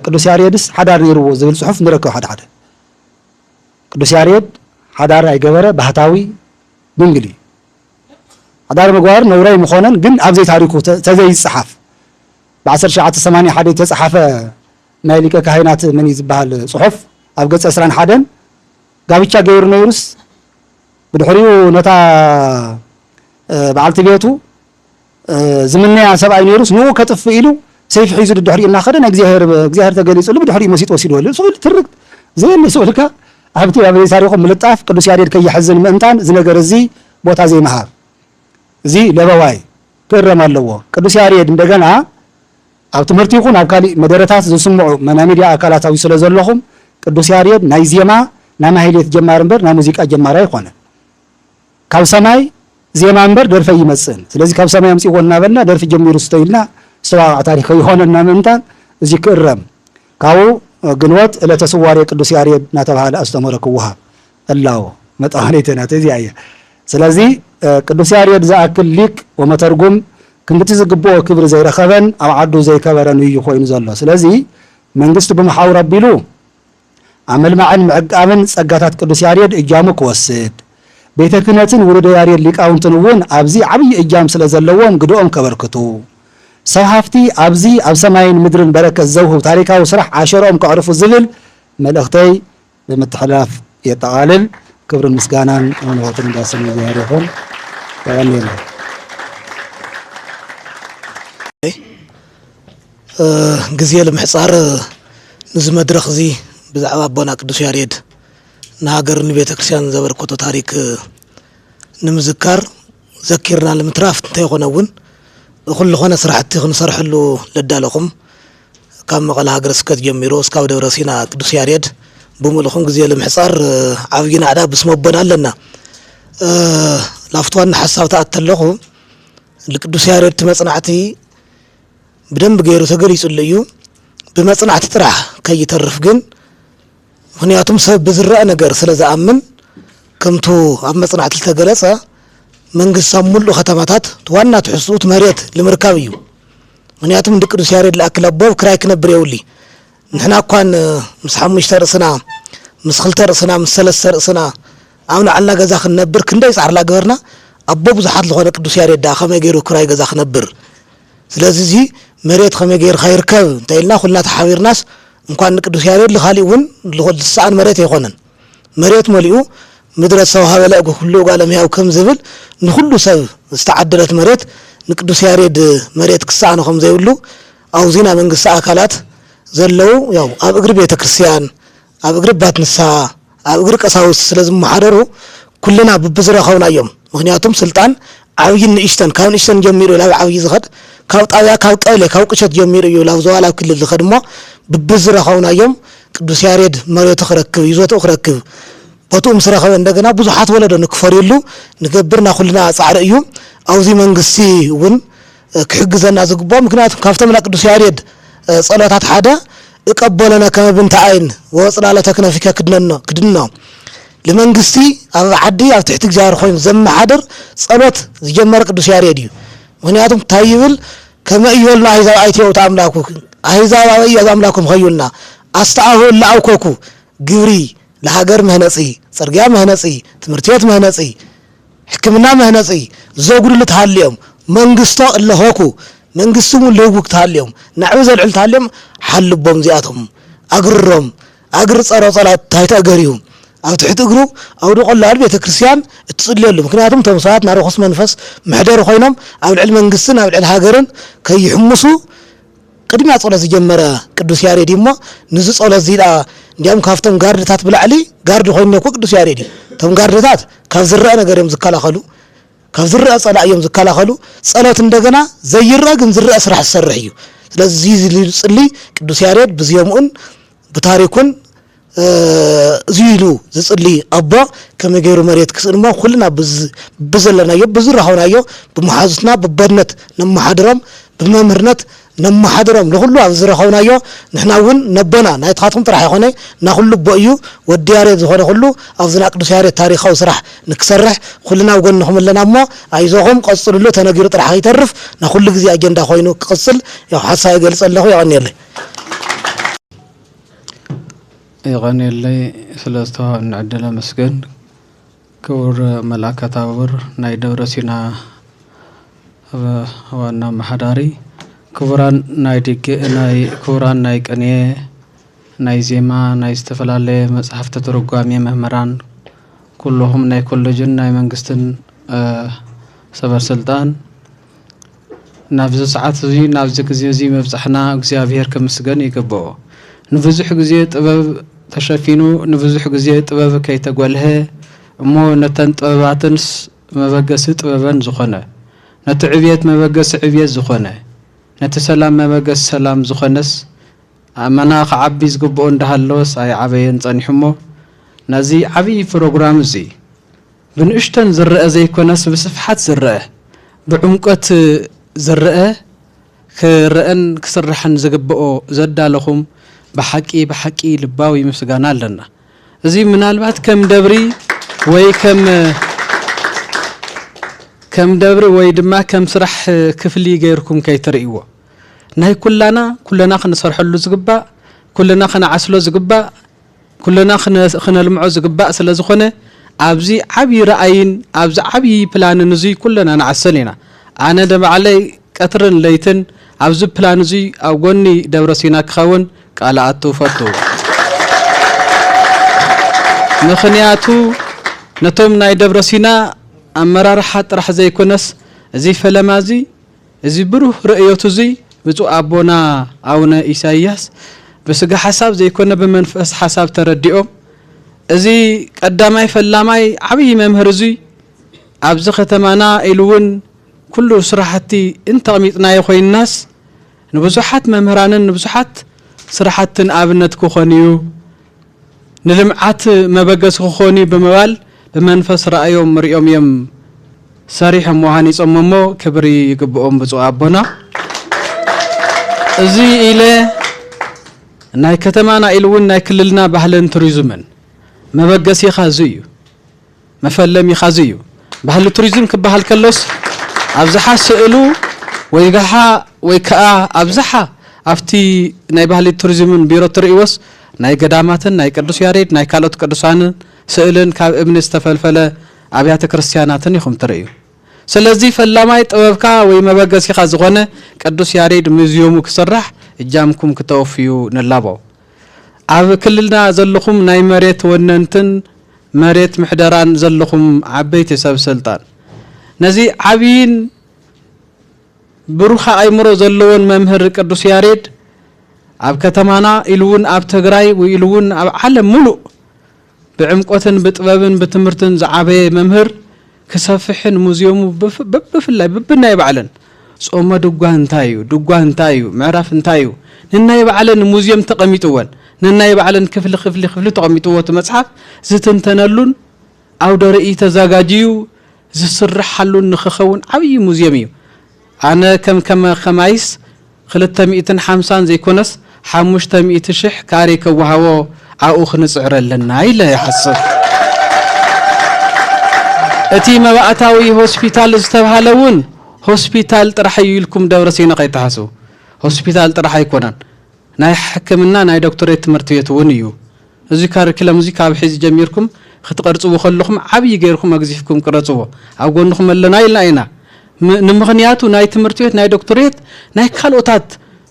E: ቅዱስ ያሬድስ ሓዳር ነይርዎ ዝብል ፅሑፍ ንረክብ ሓደ ቅዱስ ያሬድ ሓዳር ኣይገበረ ባህታዊ ድንግል እዩ ሓዳር ምግባር ነውራይ ምኾነን ግን ኣብዘይ ታሪኩ ተዘይፅሓፍ ብ1981 ተፀሓፈ ናይ ሊቀ ካህናት ምን ዝበሃል ፅሑፍ ኣብ ገጽ 21 ጋብቻ ገይሩ ነይሩስ ብድሕሪኡ ነታ በዓልቲ ቤቱ ዝምነያ ሰብኣይ ነይሩስ ንኡ ከጥፍ ኢሉ ሰይፍ ሒዙ ድሕሪኡ እናኸደ ናይ እግዚኣብሔር ተገሊጹሉ ብድሕሪኡ መሲጥ ወሲድወሉ ስኡል ትርክት ዘየለ ስኡልካ ኣብቲ ኣብ ታሪኹም ምልጣፍ ቅዱስ ያሬድ ከይሕዝን ምእንታን እዚ ነገር እዚ ቦታ ዘይመሃር እዚ ለበዋይ ክእረም ኣለዎ ቅዱስ ያሬድ እንደገና ኣብ ትምህርቲ ይኹን ኣብ ካሊእ መደረታት ዝስምዑ ናይ ሚድያ ኣካላታዊ ስለ ዘለኹም ቅዱስ ያሬድ ናይ ዜማ ናይ ማህሌት ጀማር እምበር ናይ ሙዚቃ ጀማር ኣይኮነ ካብ ሰማይ ዜማ እምበር ደርፈ ይመጽን ስለዚ ካብ ሰማይ ኣምፂዎ እናበልና ደርፊ ጀሚሩ ስተይልና ዝተዋቅዕ ታሪክ ይሆነና ምእንታን እዚ ክእረም ካብኡ ግንወት ዕለተ ስዋሬ ቅዱስ ያሬድ እናተባሃለ ኣስተምህሮ ክወሃብ ኣላዎ መጠዋለይተናት እዚኣ እያ ስለዚ ቅዱስ ያሬድ ዝኣክል ሊቅ ወመተርጉም ክንግቲ ዝግብኦ ክብሪ ዘይረኸበን ኣብ ዓዱ ዘይከበረን እዩ ኮይኑ ዘሎ ስለዚ መንግስቲ ብምሓውር ኣቢሉ ኣብ መልማዕን ምዕቃብን ፀጋታት ቅዱስ ያሬድ እጃሙ ክወስድ ቤተ ክህነትን ውሉደ ያሬድ ሊቃውንትን እውን ኣብዚ ዓብይ እጃም ስለ ዘለዎም ግድኦም ከበርክቱ ሰብ ሃፍቲ ኣብዚ ኣብ ሰማይን ምድርን በረከት ዘውህብ ታሪካዊ ስራሕ ዓሸሮኦም ከዕርፉ ዝብል መልእኽተይ ብምትሕላፍ የጠቓልል ክብርን ምስጋናን ንሆትን ዳስም እግዚአብሔር ይኹን ተባንየለ
F: ግዜ ንምሕፃር ንዚ መድረኽ እዚ ብዛዕባ ኣቦና ቅዱስ ያሬድ ንሃገር ንቤተ ክርስቲያን ዘበርክቶ ታሪክ ንምዝካር ዘኪርና ንምትራፍ እንተይኮነ እውን ኩሉ ኾነ ስራሕቲ ክንሰርሐሉ ለዳለኹም ካብ መቐለ ሃገረ ስብከት ጀሚሮ እስካብ ደብረ ሲና ቅዱስ ያሬድ ብምልኹም ግዜ ንምሕፃር ዓብዪ ናዕዳ ብስመ ኣቦና ኣለና ላፍትዋና ሓሳብ ተኣተለኹ ንቅዱስ ያሬድ መጽናዕቲ ብደንብ ገይሩ ተገሊጹሉ እዩ ብመጽናዕቲ ጥራሕ ከይተርፍ ግን ምክንያቱም ሰብ ብዝረአ ነገር ስለ ዝኣምን ከምቱ ኣብ መጽናዕቲ ዝተገለጸ መንግስት ኣብ ሙሉእ ከተማታት ዋና ትሕዝኡት መሬት ንምርካብ እዩ ምክንያቱም ቅዱስ ያሬድ ዝኣክል ኣቦ ክራይ ክነብር የብሊ ንሕና እኳን ምስ 5 ርእስና ምስ 2 ርእስና ምስ 3 ርእስና ኣብ ንዓልና ገዛ ክንነብር ክንደይ ፃዕርላ ገበርና ኣቦ ብዙሓት ዝኾነ ቅዱስ ያሬድ ዳ ከመይ ገይሩ ክራይ ገዛ ክነብር ስለዚ እዚ መሬት ከመይ ገይርካ ይርከብ እንተኢልና ኩልና ተሓቢርናስ እንኳን ቅዱስ ያሬድ ለኻሊውን ለሳን መሬት ይኾነን መሬት መሊኡ ምድረ ሰው ሀበላء ሁሉ ጋለም ያው ከም ዝብል ንሁሉ ሰብ ዝተዓደለት መሬት ንቅዱስ ያሬድ መሬት ክሳን ከም ዘይብሉ አውዚና መንግስት አካላት ዘለው ያው አብ እግር ቤተክርስቲያን አብ እግር ባትንሳ አብ እግር ቀሳውስት ስለዚህ ማሐደሩ ኩልና ብብዝረኸውናዮም ምክንያቱም ስልጣን ዓብይን ንእሽተን ካብ ንእሽተን ጀሚሩ ላብ ዓብይ ዝኸድ ካብ ጣብያ ካብ ቀለ ካብ ቅሸት ጀሚሩ እዩ ላብ ዘዋላ ክልል ዝኸድሞ ብብዝረኸውናዮም ቅዱስ ያሬድ መሬቱ ክረክብ ይዞቱ ክረክብ ቦቱም ስረኸበ እንደገና ብዙሓት ወለዶ ንክፈርየሉ ንገብርና ኩልና ጻዕሪ እዩ አውዚ መንግስቲ እውን ክሕግዘና ዝግቦ ምክንያቱም ካብቶም ቅዱስ ያሬድ ጸሎታት ሓደ እቀበለና ከመ ብንተ አይን ወጽላለ ተክነፊከ ክድኖ ለመንግስቲ ኣብ ዓዲ ኣብ ትሕቲ እግዚአብሔር ኮይኑ ዘመሓድር ጸሎት ዝጀመረ ቅዱስ ያሬድ እዩ ምክንያቱም ታይብል ከመ እዮልና አይዛብ አይቴው ታምላኩ አይዛብ አበይ አምላኩም ኸዩልና አስተአሁ ለአውኮኩ ግብሪ ለሀገር መህነጺ ጽርግያ መህነጺ ትምህርት ቤት መህነጺ ሕክምና መህነጺ ዘጉድል ተሃልዮም መንግስቶ ለሆኩ መንግስቱም ለውክ ተሃልዮም ናዕብ ዘልዕል ተሃልዮም ሓልቦም ዚአቶም አግርሮም አግር ጸሮ ጸላት ታይተገሪዩ ኣብ ትሕቲ እግሩ አውዱ ቆላል ቤተክርስቲያን እትጽልየሉ ምክንያቱም ተምሳት ናርኹስ መንፈስ ምሕደር ኮይኖም ኣብ ልዕል መንግስትን ኣብ ልዕል ሃገርን ከይሕምሱ ቅድሚያ ጸሎት ዝጀመረ ቅዱስ ያሬድ እሞ ንዝ ጸሎት ዚዳ እንዲያም ካፍቶም ጋርድታት ብላዕሊ ጋርድ ኮይኑ እኮ ቅዱስ ያሬድ ቶም ጋርድታት ካብ ዝረአ ነገር እዮም ዝከላኸሉ ካብ ዝረአ ጸላእ እዮም ዝከላኸሉ ጸሎት እንደገና ዘይረአ ግን ዝረአ ስራሕ ዝሰርሕ እዩ ስለዚህ ዝጽሊ ቅዱስ ያሬድ ብዝየሙን ብታሪኩን ዝይሉ ዝጽሊ አባ ከመገሩ መሬት ክስልሞ ኩልና ብዘለናዮ ብዝረኸውናዮ ብመሓዙትና ብበድነት ነመሓድሮም ብመምህርነት ነመሓድሮም ለሁሉ ኣብ ዝረኸውናዮ ንሕናውን ነቦና ናይትኻትኩም ጥራሕ ይኾነ ናኹሉ ቦእዩ ወዲ ያሬድ ዝኾነ ሁሉ ኣብዝና ቅዱስ ያሬድ ታሪኻዊ ስራሕ ንክሰርሕ ኩልና ጎንኹም ኣለና እሞ ኣይዞኹም ቀጽሉሉ ተነጊሩ ጥራሕ ይተርፍ ናኹሉ ግዜ አጀንዳ ኮይኑ ክቅጽል ያው ሓሳብ ይገልጽ ኣለኹ ይቐኒየለይ
G: يغنيلي ثلاثة نعدل مسكن كور ملاكة تاور ناي دورسينا وانا محداري كوران ناي ديك ناي كوران ناي كنيه ناي زيما ناي استفلالي مصحف تترقامي مهمران كلهم ناي كل جن ناي منقستن سبر سلطان نافذ ساعات زي نافذ زي مبصحنا እግዚአብሔር ከመስገን ይገባው ንብዙሕ ግዜ ጥበብ ተሸፊኑ ንብዙሕ ግዜ ጥበብ ከይተጓልሀ እሞ ነተን ጥበባትንስ መበገሲ ጥበበን ዝኾነ ነቲ ዕብየት መበገሲ ዕብየት ዝኾነ ነቲ ሰላም መበገሲ ሰላም ዝኾነስ ኣመና ከዓቢ ዝግብኦ እንዳሃለወስ ኣይ ዓበየን ጸኒሕሞ ነዚ ዓብይ ፕሮግራም እዚ ብንእሽተን ዝረአ ዘይኮነስ ብስፍሓት ዝረአ ብዕምቆት ዝረአ ክረአን ክስራሕን ዝግብኦ ዘዳለኹም بحقي لباوي مسغانا لنا ازي منالبات كم دبري وي دما كم سرح كفلي غيركم كيتريوا ناي كلنا خنسرحلو زغبا كلنا خنعسلو زغبا كلنا خنلمعو زغبا سلازخونه ابزي عبي رايين ابزي عبي بلان نزي كلنا نعسلينا انا دم علي قطرن ليتن ابزي بلان زي او غني دبرسينا كخون قال اتفتو مخنياتو نتوم ناي دبرسينا امرار حط راح زي كنس زي فلمازي زي بروح رؤيته زي بزو ابونا اونا إساياس بسغا حساب زي كنا بمنفس حساب ترديهم زي قداماي فلاماي عبي ممهر زي ابز ختمانا الون كل سرحتي انت قميطنا يخوي الناس نبزحات ممهرانن نبزحات سرحتن ابنت كخونيو نلمعات مبغس كخوني بموال بمنفس رايهم مريم يم صريح موهاني صممو كبري يقبؤهم بصو ابونا ازي الى ناي كتمانا الون ناي كللنا بحلن توريزمن مبغس يخازيو مفلم يخازيو بحل توريزم كبحل كلوس ابزحا سئلو ويغحا ويكا ابزحا افتي ناي بحل توريزمن بيرو تريوس ناي قداماتن ناي قدوس ياريد ناي كالوت قدوسان سئلن كاب ابن استفلفل ابيات كريستياناتن يخم تريو سلازي فلاماي طببكا وي مبغس يخا زغونه قدوس ياريد ميزيومو كسرح اجامكم كتوفيو نلابو ኣብ ክልልና ዘለኹም ናይ መሬት ወነንትን መሬት ምሕደራን ዘለኹም ዓበይቲ ሰብ ስልጣን ነዚ ዓብይን ብሩኻ ኣይምሮ ዘለዎን መምህር ቅዱስ ያሬድ ኣብ ከተማና ኢሉውን ኣብ ትግራይ ወኢሉውን ኣብ ዓለም ሙሉእ ብዕምቆትን ብጥበብን ብትምህርትን ዝዓበየ መምህር ክሰፍሕን ሙዚየሙ ብፍላይ ብብናይ ባዕለን ጾመ ድጓ እንታይ እዩ ድጓ እንታይ እዩ ምዕራፍ እንታይ እዩ ንናይ ባዕለን ሙዚየም ተቐሚጥወን ንናይ ባዕለን ክፍሊ ተቐሚጥዎ መጽሓፍ ዝተንተነሉን ኣውደ ርእይ ተዘጋጅዩ ዝስርሐሉን ንኽኸውን ዓብይ ሙዚየም እዩ ኣነ ከም ከማይስ 250 ዘይኮነስ 500,000 ካሬ ከወሃቦ ኣብኡ ክንጽዕረለና ኢለ ይሓስብ እቲ መባእታዊ ሆስፒታል ዝተባሃለውን ሆስፒታል ጥራሕ ይልኩም ደብረ ሲና ከይተሓስቡ ሆስፒታል ጥራሕ ኣይኮነን ናይ ሕክምና ናይ ዶክተሬት ትምህርት ቤት እውን እዩ እዚ ካሪኩለም እዚ ካብ ሒዝ ጀሚርኩም ክትቀርጽዎ ከለኹም ዓብይ ገይርኩም ኣግዚፍኩም ቅረጽዎ ኣብ ጎንኩም ኣለና ኢልና ኢና ንምኽንያቱ ናይ ትምህርት ቤት ናይ ዶክተሬት ናይ ካልኦታት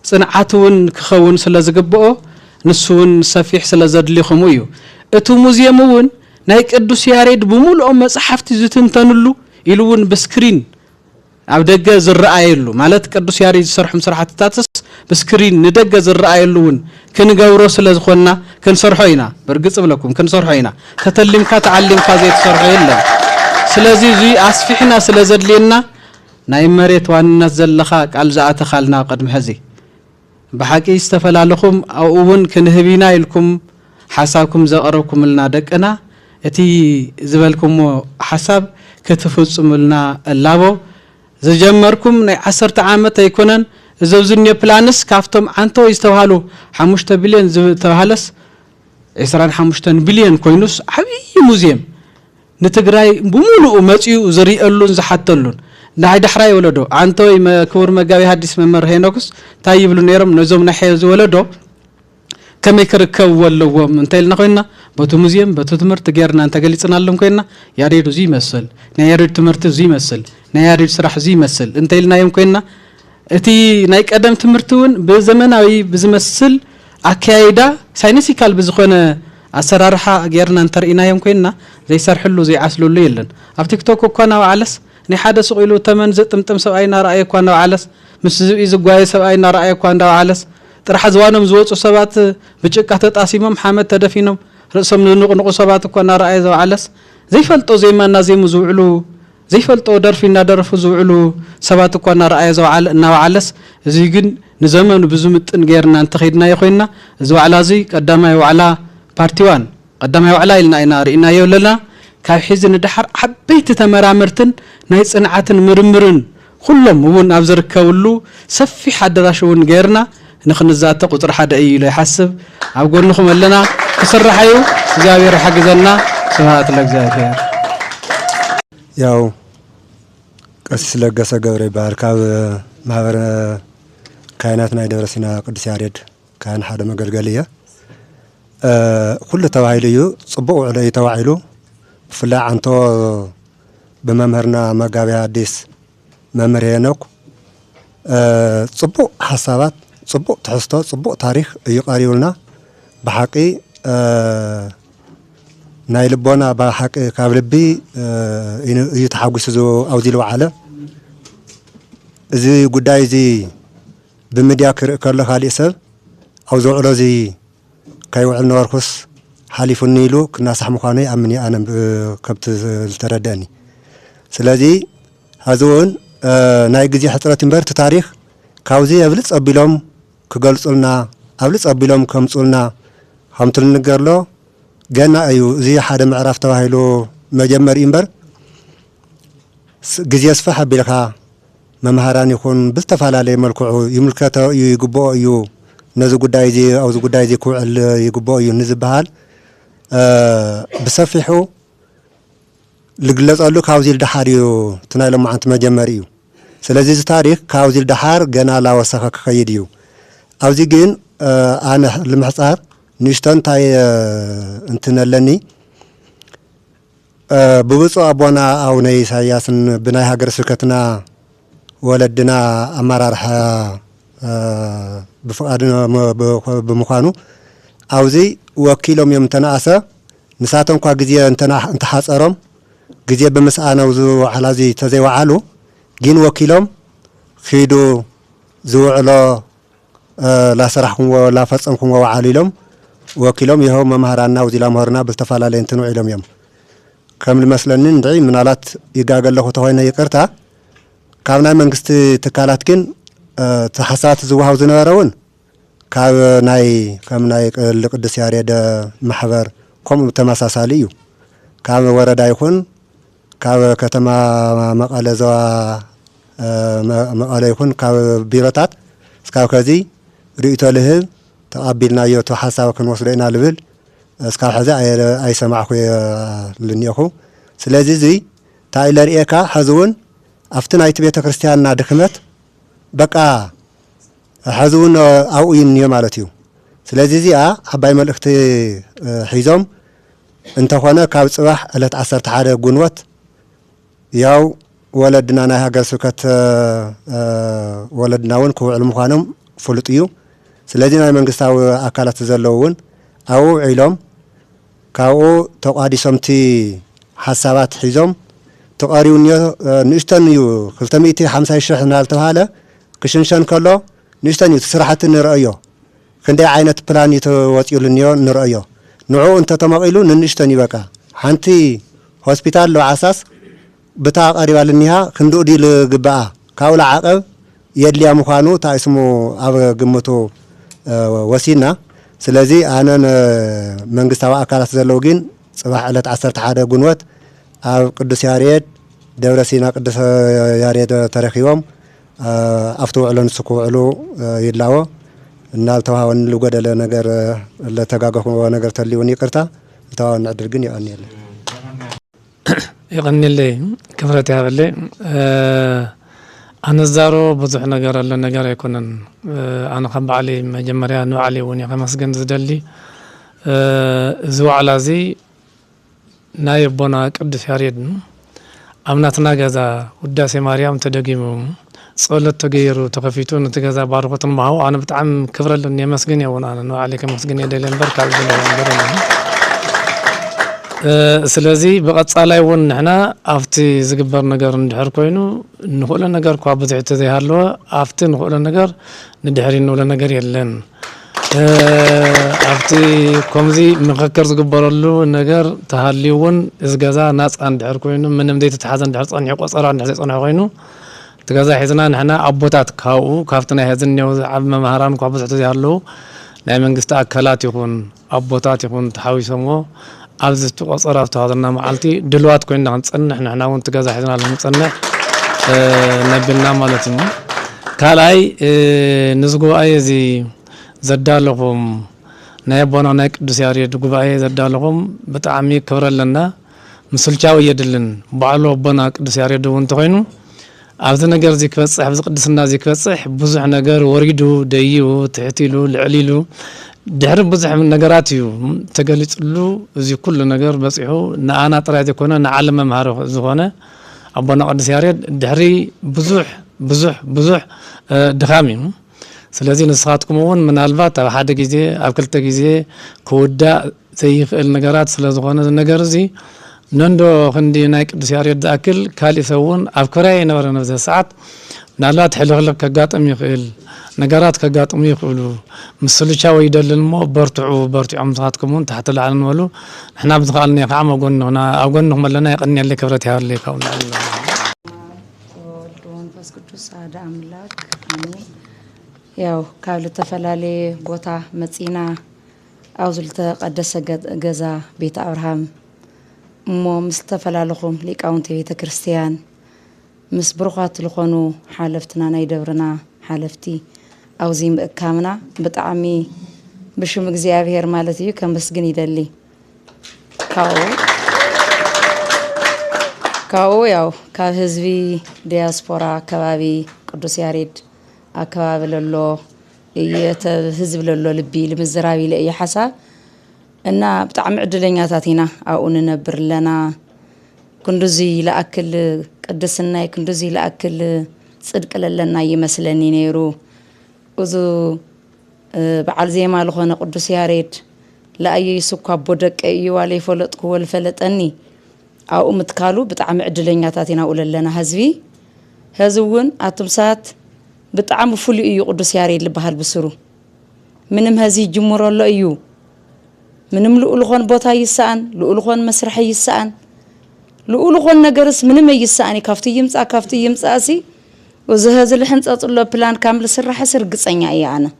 G: ጽንዓቱን ክኸውን ስለ ዝግብኦ ንሱውን ሰፊሕ ስለ ዘድሊኹም እዩ እቲ ሙዚየም እውን ናይ ቅዱስ ያሬድ ብሙሉኦም መጽሓፍቲ ዝትንተንሉ ኢሉውን ብስክሪን ኣብ ደገ ዝረኣየሉ ማለት ቅዱስ ያሬድ ዝሰርሖም ስራሕትታትስ ብስክሪን ንደገ ዝረኣየሉውን ክንገብሮ ስለ ዝኾንና ክንሰርሖ ኢና በርግጽ ብለኩም ክንሰርሖ ኢና ተተሊምካ ተዓሊምካ ዘይተሰርሖ የለን ስለዚ እዚ ኣስፊሕና ስለ ዘድልየና ናይ መሬት ዋንነት ዘለኻ ቃል ዝኣተኻልና ቅድሚ ሕዚ ብሓቂ ዝተፈላለኹም ኣብኡውን ክንህቢና ኢልኩም ሓሳብኩም ዘቐረብኩምልና ደቅና እቲ ዝበልኩሞ ሓሳብ ክትፍጽሙልና ኣላቦ ዝጀመርኩም ናይ 10 ዓመት ኣይኮነን ዘውዝንየ ፕላንስ ካፍቶም አንተው ዝተባሃሉ 5 ቢልዮን ዝተባሃለስ 25 ቢልዮን ኮይኑስ ዓብይ ሙዚየም ንትግራይ ብሙሉኡ መጽኡ ዝሪእሉን ዝሓተሉን ናይ ዳሕራይ ወለዶ አንተው ክቡር መጋቢ ሐዲስ መምህር ሄኖክስ ታይብሉ ነይሮም ነዞም ናይ ሕዚ ወለዶ ከመይ ክርከቡ ወለዎም እንተይልና ኮይና በቱ ሙዚየም በቱ ትምህርት ገርና እንተገሊጽናሎም ኮይና ያሬድ እዚ ይመስል ናይ ያሬድ ትምህርት እዚ ይመስል ናይ ያሬድ ስራሕ እዚ ይመስል እንተይልናዮም ኮይና እቲ ናይ ቀደም ትምህርቱን በዘመናዊ ብዝመስል አካይዳ ሳይንሲካል ብዝኾነ አሰራርሓ ገርና እንተርኢናዮም ኮይና ዘይሰርሕሉ ዘይዓስሉሉ የለን ኣብ ቲክቶክ እኮ ነው ዓለስ ናይ ሓደ ሱቂሉ ተመን ዝጥምጥም ሰብኣይና ረኣየ እኮ ነው ዓለስ ምስ ዝብኢ ዝጓየ ሰብኣይና ረኣየ እኮ ነው ዓለስ ጥራሕ ዝዋኖም ዝወጹ ሰባት ብጭቃ ተጣሲሞም ሓመድ ተደፊኖም ርእሶም ንንቕንቑ ሰባት እኮ ነው ረኣየ ዘው ዓለስ ዘይፈልጦ ዘይማና ዘይሙ ዝውዕሉ ዘይፈልጦ ደርፊና ደርፉ ዝውዕሉ ሰባት እኮ ነው ረኣየ ዘው ዓለስ እዚ ግን ንዘመኑ ብዙምጥን ገርና እንተኸይድና ይኾይና እዚ ዋዕላ እዚ ቀዳማይ ዋዕላ ፓርቲዋን ቀዳማይ ዋዕላ ኢልና ኢና ርኢናዮ ለና ካብ ሒዝ ንድሓር ዓበይቲ ተመራምርትን ናይ ጽንዓትን ምርምርን ኩሎም እውን ኣብ ዝርከብሉ ሰፊሕ ኣዳራሽ እውን ገርና ንኽንዛተ ቁጥር 1 እዩ ኢሉ ይሓስብ ኣብ ጎንኩም ኣለና ክስራሐዩ እግዚአብሔር ይحግዘና ስብሐት ለእግዚአብሔር
H: ያው ቀሲስ ለገሰ ገብረ ይባል ካብ ማህበረ ካህናት ናይ ደብረ ሲና ቅዱስ ያሬድ ካህን ሓደ መገልገሊ እየ ኩሉ ተባሂሉ እዩ ጽቡቕ ውዕሎ ተባሂሉ ብፍላይ አንቶ በመምህርና መጋቢ ሐዲስ መምህር ሄኖክ ጽቡቕ ሓሳባት ጽቡቕ ትሕዝቶ ጽቡቕ ታሪክ እዩ ቀሪቡልና ብሓቂ ናይ ልቦና ብሓቂ ካብ ልቢ እዩ ተሓጒሱ ኣውዚ ዝወዓለ እዚ ጉዳይ እዚ ብሚድያ ክርኢ ከሎ ካልእ ሰብ ኣብ ዝውዕሎ እዚ ከይውዕል ነበርኩስ ሓሊፉኒ ኢሉ ክናሳሕ ምዃኑ ይኣምን እየ ኣነ ከብቲ ዝተረድአኒ ስለዚ ሕዚ እውን ናይ ግዜ ሕፅረት እምበር እቲ ታሪክ ካብዚ ኣብልፅ ኣቢሎም ክገልጹልና ኣብልፅ ኣቢሎም ከምፁልና ከምቲ ንገርሎ ገና እዩ እዚ ሓደ ምዕራፍ ተባሂሉ መጀመሪ እምበር ግዜ ስፋሕ ኣቢልካ መምሃራን ይኹን ብዝተፈላለየ መልክዑ ይምልከቶ እዩ ይግብኦ እዩ ነዚ ጉዳይ እዚ ኣብዚ ጉዳይ እዚ ክውዕል ይግብኦ እዩ ንዝበሃል ብሰፊሑ ልግለጸሉ ካብዚ ልድሓር እዩ እቲ ናይ ሎማዓንቲ መጀመሪ እዩ ስለዚ እዚ ታሪክ ካብዚ ልድሓር ገና ላወሰኸ ክኸይድ እዩ ኣብዚ ግን ኣነ ልምሕፃር ንእሽቶ እንታይ እንትነለኒ ብብፁዕ ኣቦና ኣቡነ ኢሳያስን ብናይ ሃገረ ስብከትና ወለድና ኣመራርሓ ብፍቃድ ብምዃኑ أوزي وكيلهم يوم تناسى نساتهم كوا جزية انت حصرهم جزية بمسأنا وزو على زي تزي وعلو جين وكيلهم خيدو زو على لا سرحكم ولا فصمكم وعاليلهم وكيلهم يهو مهرنا وزي لا مهرنا بالتفالا لينتنو علم يوم كامل مثلا ندعي منالات يقاقل له توهينا يقرتا كابنا منقست تكالات كن تحسات زوهاو زنوارون كاب ناي لقدس ياريد محبر كم تماساساليو كاب وردا يكون كاب كتما مقالة زوا مقالة يكون كاب بيرتات سكاب كذي رئيتو لهل تقابلنا يو تحسا وكن وصلنا لبل اسكال حزا اي سمعكو لنيخو سلازي زي تايلر ايكا حزون افتنا ايت كريستياننا دخمت بقى حزون او ينيو مالتيو سلازي زي عباي ملكت حيزوم انت هنا كاب صباح الات 11 غنوت ياو ولدنا نا هاجر سكت ولدنا ون كو علم خانم فلطيو سلازي نا منغستاو اكالات زلوون او علم كاو تقادي سمتي حسابات حيزوم تقاريون نشتنيو 250 شح نالتهاله كشنشن كله نشتنيو تسرحت نرأيو كندي عينت بلان يتوصيو لنيو نرأيو نوعو انت تمقيلو ننشتني بقى حنتي هوسبيتال لو عساس بتا قريبا لنيها كندو دي لغبا كاولا عقب يدليا مخانو تا اسمو اب قمتو وسينا سلازي انا منغستاو اكالات زلوغين صباح علت 11 غنوت اب قدس ياريد دبر سينا قدس ياريد تاريخيوم افتو علن سكوعلو يلاو نالتوها لغدل ነገር ለተጋገፉ ነገር ተሊውን ይቅርታ ታውን አድርግን ያንየለ
G: ይቀንል ክብረት ያበለ አንዛሮ ብዙሕ ነገር አለ ነገር አይኮነን አነ ከበዓሊ መጀመሪያ ነው ዓሊ ወን ከመስገን ዝደሊ ዝዋዕላዚ ናይ ቦና ቅዱስ ያሬድ አምናትና ገዛ ውዳሴ ማርያም ተደጊሙ ጸሎት ተገይሩ ተከፊቱ ነተገዛ ባርኮትን ማው አነ በጣም ክብረልን የመስገን ያውና ነው ዓሊ ከመስገን የደለን በርካል ነበር ስለዚህ በቀጻላይ ወን ነና አፍቲ ዝግበር ነገር እንድሕር ኮይኑ ንኹለ ነገር ኳ ብዙሕ ተዘይሃለወ አፍቲ ንኹለ ነገር ንድሕሪ ነው ለነገር የለን አፍቲ ኮምዚ ምክክር ዝግበረሉ ነገር ተሃሊውን እዝገዛ ናጽ እንድሕር ኮይኑ ምንም ዘይት ተሓዘ እንድሕር ጸንዕ ቆጸራ እንድሕር ጸንዕ ኮይኑ ተገዛ ሒዝና ነና አቦታት ካው ካፍትና ሄዝነው ዓብ መማህራን ኳ ብዙሕ ተዘይሃለወ ናይ መንግስት አካላት ይኹን አቦታት ይኹን ተሓዊሶሞ ኣብዚ ተቆጸራ ተሃዘና ማዓልቲ ድልዋት ኮይና ክንጸንሕ ንሕና እውን ተገዛ ሒዝና ለንጸንሕ ነብልና ማለት ነው ካላይ ንዝጉባኤ እዚ ዘዳለኹም ናይ ቦና ናይ ቅዱስ ያሬድ ጉባኤ ዘዳለኹም በጣም ይክብረለና ምስልቻው የድልን ባዕሉ ቦና ቅዱስ ያሬድ እውን ተኮይኑ ኣብዚ ነገር እዚ ክበጽሕ ኣብዚ ቅድስና እዚ ክበጽሕ ብዙሕ ነገር ወሪዱ ደይኡ ትሕቲሉ ልዕሊሉ ድሕሪ ብዙሕ ነገራት እዩ ተገሊጽሉ እዚ ኩሉ ነገር በጽሑ ንኣና ጥራይ ዘይኮነ ንዓለም መምሃር ዝኾነ ኣቦና ቅዱስ ያሬድ ድሕሪ ብዙሕ ድኻም እዩ ስለዚህ ንስኻትኩም እውን ምናልባት ኣብ ሓደ ግዜ ኣብ ክልተ ግዜ ክውዳእ ዘይኽእል ነገራት ስለ ዝኾነ ነገር እዚ ነንዶ ክንዲ ናይ ቅዱስ ያሬድ ዝኣክል ካልእ ሰብ እውን ኣብ ኮርያ የነበረ ነብዘ ሰዓት ምናልባት ሕልኽልኽ ከጋጥም ይኽእል ነገራት ከጋጥሙ ይኽእሉ ምስልቻ ወይ ደልልሞ በርትዑም ንስኻትኩም እውን ታሕቲ ላዕሊ ንበሉ ንሕና ብዝኸኣልና ከዓ መጎንና ኣብ ጎንኹም ኣለና ይቐኒየለ ክብረት ያህለይ ካውና
I: ወልድ ወመንፈስ ቅዱስ አሐዱ አምላክ አሜን። ያው ካብ ዝተፈላለየ ቦታ መጺና ኣብ ዝተቀደሰ ገዛ ቤተ አብርሃም እሞ ምስ ተፈላለኹም ሊቃውንቲ ቤተ ክርስቲያን ምስ ብሩኻት ዝኾኑ ሓለፍትና ናይ ደብርና ሓለፍቲ ኣብዚ ምእካምና ብጣዕሚ ብሽም እግዚአብሔር ማለት እዩ ከመስግን ይደሊ ካው ያው ካብ ህዝቢ ዲያስፖራ አካባቢ ቅዱስ ያሬድ አካባቢ ለሎ ህዝብ ለሎ ልቢ ልምዝራቢ ለየ ሓሳብ እና ብጣዕሚ ዕድለኛታት ኢና ኣብኡ ንነብር ለና ክንዱዚ ለኣክል ቅድስናይ ክንዱዚ ለኣክል ጽድቅ ለለና ይመስለኒ ነይሩ እዙ በዓል ዜማ ለኾነ ቅዱስ ያሬድ لأي يسكوا بدك يوالي فلتك والفلتني أو متكالو بتعم عدلين ياتاتنا أقول لنا هزبي هزون أتمسات بتعم فل إيو قدس ياري اللي بهال بسرو منم هزي جمهور الله إيو منم لؤلخون بوتا يسان لؤلخون مسرح يسان لؤلخون نجرس منم يساني كافتي يمسا أسي وزهز اللي حنت أطلع بلان كامل سرح سرقص عني أي أنا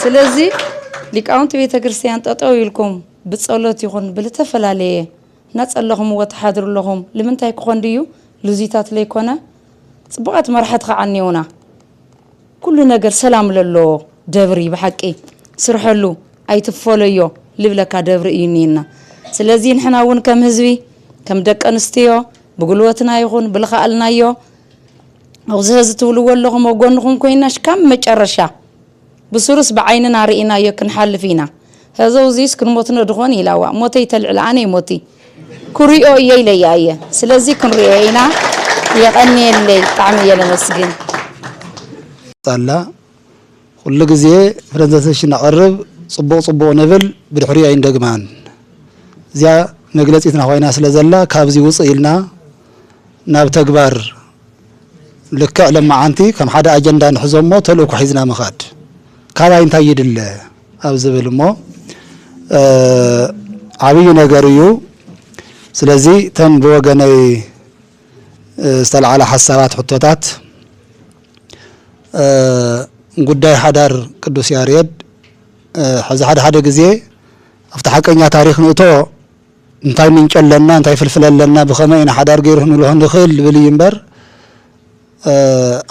I: سلازي لك أنت بيت كريستيان تطوي لكم بتصلت يخون بلتفل عليه نسأل لهم وتحاضر لهم لمن تيكون ديو لزيتات ليكونا صبغت مرحت عنيونا كل نجر سلام لله دبري بحقي سرحلو أي تفوليو لبلك دبري ينينا سلازي نحنا ون كم هزبي كم دك أنستيو بقولوتنا يخون بالخالنا يو وزهز تولوا لهم وقولهم كويناش كم متشرشة بسورس بعيننا رئينا يكن حل فينا هذا وزيس كن موتنا دخون يلاوا موتي تلعلاني موتي كوريو يلي يايا سلازي كن رئينا يغني اللي طعمي لمسجن
E: طلا كل جزء فرنسيش نقرب صبو نبل بالحرية عند جمان زيا مجلسنا خوينا سلازلا كابزي وصيلنا نبتكبر لك لما عنتي كم حدا أجندة نحزمه تلوك حزنا مخاد كذا ينتهيد الله أبزبل مو عبي نجاريو سلازي تن بوجني استل على حسابات حطوتات قداي حدار قدوس ياريد حدا جزء افتح كأنها تاريخ نوتو انتاي من لنا انتاي فلفل لنا بخمين حدار غيره نلوهن دخل بليمبر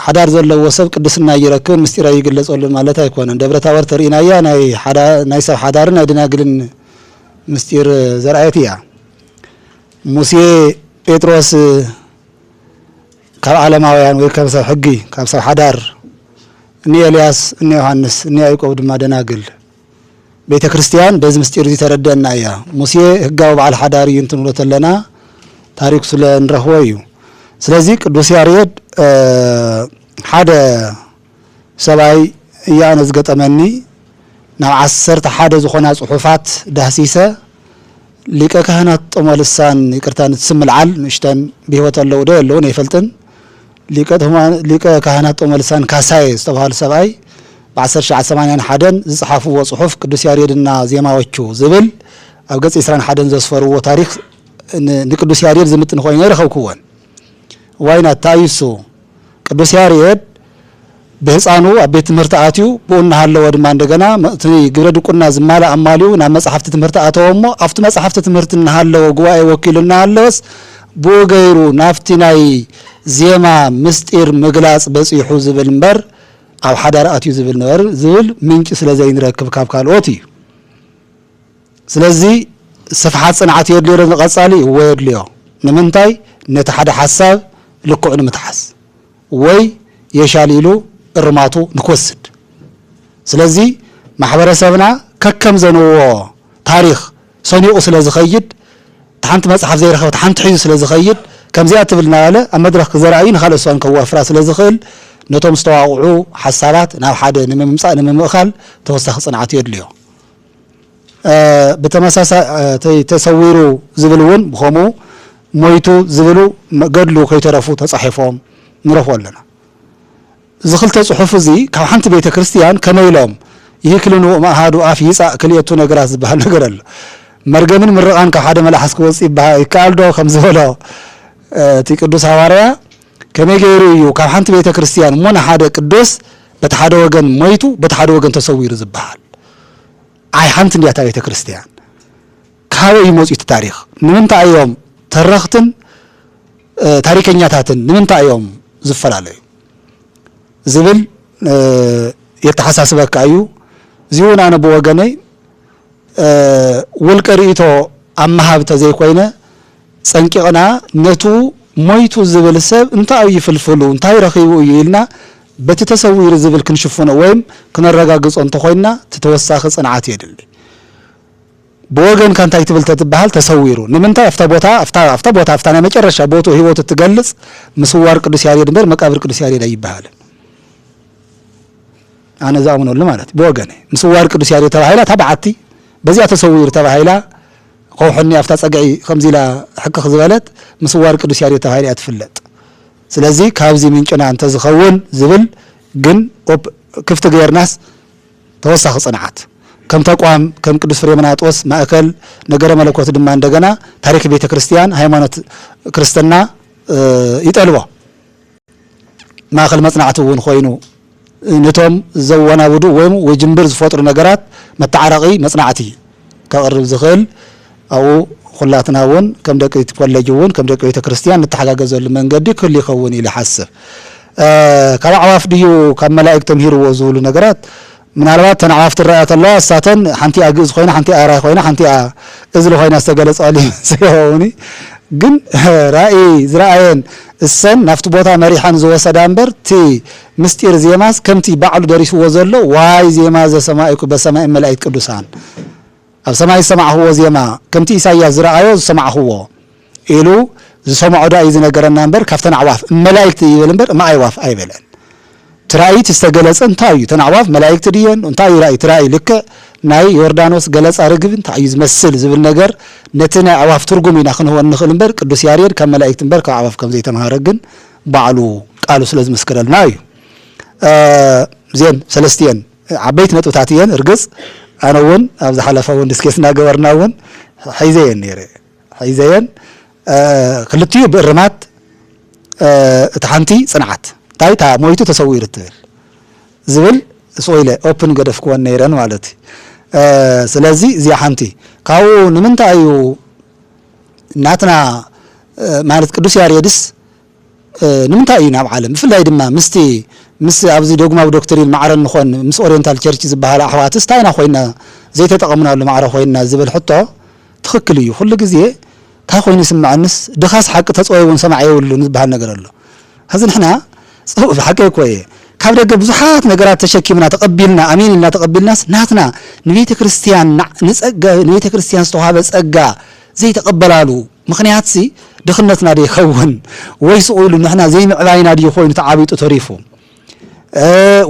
E: حدار زول وسب قدسنا يركن مستيرا يغلص ول ማለት አይኮነን ደብረ ታቦር ተሪናያ ናይ ሰብ ሓዳርን አድናግልን ምስጢር ዘርአይትያ ሙሴ ጴጥሮስ ካብ ዓለማውያን ወይ ካብ ሰብ ሕጊ ካብ ሰብ ሓዳር እኒ ኤልያስ እኒ ዮሐንስ እኒ ያዕቆብ ድማ ደናግል ቤተ ክርስቲያን በዚህ ምስጢር እዚ ተረዳና ያ ሙሴ ሕጋው በዓል ሓዳር ይንትን ብሎተለና ታሪክ ስለ እንረኽቦ እዩ ስለዚህ ቅዱስ ያሬድ ሓደ ሰባይ ያነዝ ገጠመኒ ናብ 10 ሓደ ዝኾና ጽሑፋት ዳህሲሰ ሊቀ ካህናት ጦመልሳን ይቅርታን ትስምልዓል ንሽተን ቢህወት አለው ደ ያለው ነው ይፈልጥን ሊቀ ካህናት ጦመልሳን ካሳይ ዝተባሃሉ ሰባይ በ1081 ዝጽሐፍዎ ጽሑፍ ቅዱስ ያሬድና ዜማዎቹ ዝብል ኣብ ገጽ 21 ዘስፈርዎ ታሪክ ንቅዱስ ያሬድ ዝምጥን ኮይኑ ይረኸብኩዎን ዋይና ታይሱ ቅዱስ ያሬድ በህፃኑ አቤት ትምህርት አትዩ ቦና ሃለው ወድማ እንደገና ግብረ ድቁና ዝማላ አማሊው ና መጽሐፍት ትምህርት አተወሞ አፍቱ መጽሐፍት ትምህርትና ሃለው ጉባኤ ወኪልና ሃለውስ ቦገይሩ ናፍቲናይ ዜማ ምስጢር ምግላጽ በጽሑ ዝብል እንበር ኣብ ሓዳር አትዩ ዝብል ነበር ዝብል ምንጭ ስለዘይ ንረክብ ካብ ካልኦት እዩ ስለዚህ ስፍሓት ጽንዓት የድልዮ ንቀጻሊ ወየድልዮ ንምንታይ ነቲ ሓደ ሐሳብ ልኩዕ ንምትሐስ ወይ የሻሊሉ እርማቱ ንክወስድ ስለዚህ ማሕበረሰብና ከከም ዘንዎ ታሪክ ሰኒቁ ስለ ዝኸይድ ታንት መጽሐፍ ዘይረኸብ ታንት ሒዙ ስለ ዝኸይድ ከምዚያ ትብልና ያለ ኣብ መድረኽ ዘራእይ ንኻልእ ሰውን ከዋፍራ ስለ ዝኽእል ነቶም ዝተዋቕዑ ሓሳባት ናብ ሓደ ንምምጻእ ንምምእኻል ተወሳኺ ጽንዓት የድልዮ በተመሳሳይ ተሰዊሩ ዝብል እውን ብኸምኡ ሞይቱ ዝብሉ ገድሉ ከይተረፉ ተጻሒፎም ንረኽቦ ኣለና ዝኽልተ ጽሑፍ እዚ ካብ ሓንቲ ቤተ ክርስቲያን ከመይሎም ይክልኑ ማሃዱ ኣፍ ይጻእ ክልኤቱ ነገራት ዝበሃል ነገር ኣሎ መርገምን ምርቃን ካብ ሓደ መላሓስ ክወጽእ ይከኣል ዶ ከም ዝበሎ እቲ ቅዱስ ሐዋርያ ከመይ ገይሩ እዩ ካብ ሓንቲ ቤተ ክርስቲያን ሞና ሓደ ቅዱስ በቲ ሓደ ወገን ሞይቱ በቲ ሓደ ወገን ተሰዊሩ ዝበሃል ኣይ ሓንቲ እንዲያታ ቤተ ክርስቲያን ካበይ መጽኢት ታሪክ ንምንታይ እዮም ተረኽትን ታሪከኛታትን ንምንታይ እዮም ዝፈላለዩ ዝብል የተሐሳስበካ እዩ እዚውን ኣነ ብወገነይ ውልቀ ርእቶ ኣመሃብተ ዘይኮይነ ጸንቂቕና ነቱ ሞይቱ ዝብል ሰብ እንታይ ይፍልፍሉ እንታይ ረኺቡ እዩ ኢልና በቲ ተሰዊሩ ዝብል ክንሽፍኖ ወይም ክነረጋግጾ እንተኾይና ተተወሳኺ ጽንዓት የድሊ بوجن كان تايتبل تتبهال تصويره نمنتا أفتا بوتا أنا مجرش بوتو هي بوتو تجلس مسوار قدوس ياريد مر مقابر قدوس ياريد أي بهال أنا زامن ولا مالت بوجني مسوار قدوس ياريد تبعيلا تبعتي بزي تصوير تبعيلا خوحني أفتاس أجعي خمسة لا حق خزبالات مسوار قدوس ياريد تبعيلا أتفلت سلازي كابزي من كنا أنت زخون زبل جن أب كيف تغير ناس توسخ صناعات كم تقوم كم قدوس فريمنات وس ما أكل نجار ملكوت دمان دجنا تاريخ بيت كريستيان هيمانة كريستنا يتقلوا ما أكل مصنعته ونخوينه نتوم زوانا ودو ويم وجنبر زفطر نجارات متعرقي مصنعتي كقرب زخل أو خلاتنا ون كم دك يتولجون كم دك يتكريستيان نتحقق زول من قدي كل يخون إلى حسب كم عواف ديو كم ملائكة تمهير وزول نجارات من عربات تنعاف الرأية الله ساتن حنتي أجز خوينا حنتي أرا خوينا حنتي أزلو خوينا استجلس عليه سيهوني جن رأي زراعين السن نفط بوتا مريحان زو سدامبر تي مستير زيماس كم تي بعلو دريس وزلو واي زيماز سمائك بسماء ملائكة قدوسان أو سماء السماء هو زيما كم تي سايا زراعيو سماء هو إلو سماء دا إذا نجرنا نمبر كفتن عواف ملائكة يبلنبر ما يواف أي بلن ترأي تستجلس أنتاي تنعواف ملائكة ديان أنتاي رأي ترأي لك ناي يوردانوس جلس أرجبن تعيز مسل زبل نجر نتنا عواف ترجمي نخن هو النخل نبر قدوس يارير كم ملائكة نبر كعواف كم زي تمهارجن بعلو قالوا سلز مسكر الناي زين سلستين عبيت نتو تعتين رجس أنا ون أبز حلفة ون دسكسنا جورنا ون حيزين يري حيزين خلتيو بالرمات تحنتي صنعت تايتا مويتو تصوير التل زبل سويله اوبن قدف كون نيران مالتي سلازي زي حنتي كاو نمنتا ايو ناتنا مالت قدوس ياريدس نمنتا اي ناب عالم فلاي دما مستي مس ابزي دوغما ودكتورين معرن نخون مس اورينتال تشيرش زباله احواتس تاينا خوينا زي تتقمنا له معره خوينا زبل حطو تخكل يو كل غزي تا خوين سمعنس دخاس حق تصويون سمع يولو نزبال نغر الله هذا نحنا صوف حقيقة كويه كابدا بزحات نجارات تشكيمنا تقبلنا أميننا تقبلنا ناتنا نبيت كريستيان نسأجا نبيت كريستيان استوهاب أسأجا زي تقبلالو مخنياتسي دخلتنا دي خون ويسقولوا نحنا زي معلاينا دي خوين تعابيت تريفو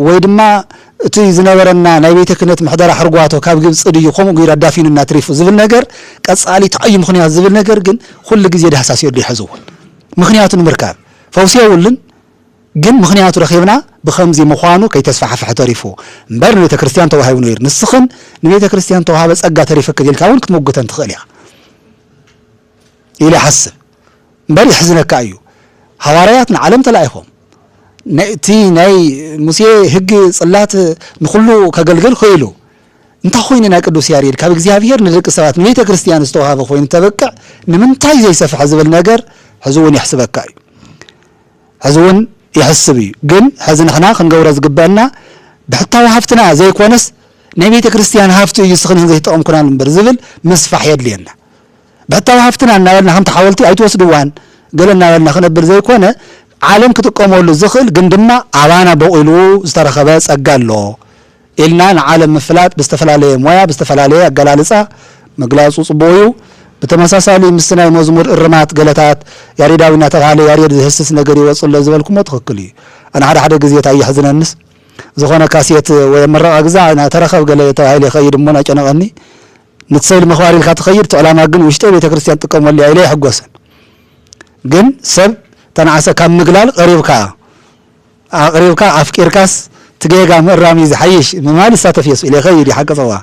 E: ويدما تي زنبرنا نبيت كنت محضر حرقواته كاب جبس دي خوم غير دافيننا تريفو زبل نجر كصالي تعي مخنيات زبل نجر جن كل جزء ده حساسية دي حزون مخنيات المركب فوسيا ولن جن مخنيات رخيبنا بخمزي مخانو كي تسفح في حتريفو مبر نبيت كريستيان توها ونير نسخن نبيت كريستيان توها بس أجا تريفك كديل كون كنت موجودة تخليها إلى حسب مبر يحزنك أيو حوارياتنا علم تلاقيهم نأتي ناي مسيء هج صلات نخلو كجلجل خيلو انت خوينا نقدوس ياريد كابك زيافير ندرك سوات نبيت كريستيان استوها بخوين تبكع نمنتاي زي سفح زبل نجر حزون يحسبك أيو حزون يحسبي جن حزن خنا خنجورز جبنا بحتى وحفتنا زي كونس نبيت كريستيان هافتو يسخن زي تقوم كنا نبرزبل مسفح يد لينا بحتى وحفتنا نقولنا هم تحاولتي أي توصلوان قالنا نقولنا خنبر زي كونه عالم كتقوموا له زخل جندنا عوانا بقولو استرخبات أجلو إلنا عالم مفلات باستفلاليه مويا باستفلاليه جلالسة مجلس وصبويو بتمساسالي مسنا مزمور الرمات قالتات ياريد داوينا تغالي ياريد هسس نجري وصل لزبالكم ما تخكلي انا حدا جزيت اي حزن النس زخونه كاسيت ومره اجزاء انا ترخب قال هاي خير منا ጨነቀني نتسيل مخواري الكات خير تعلما ግን ውሽጤ ቤተ ክርስቲያን ተቀመል ያይለ ይحጎሰን ግን ሰብ ተናዓሰ ካብ ምግላል قريبካ አፍቂርካስ ትገጋ ምራሚ ዝሐይሽ ማል ሳተፊስ ኢለ خير حق صوا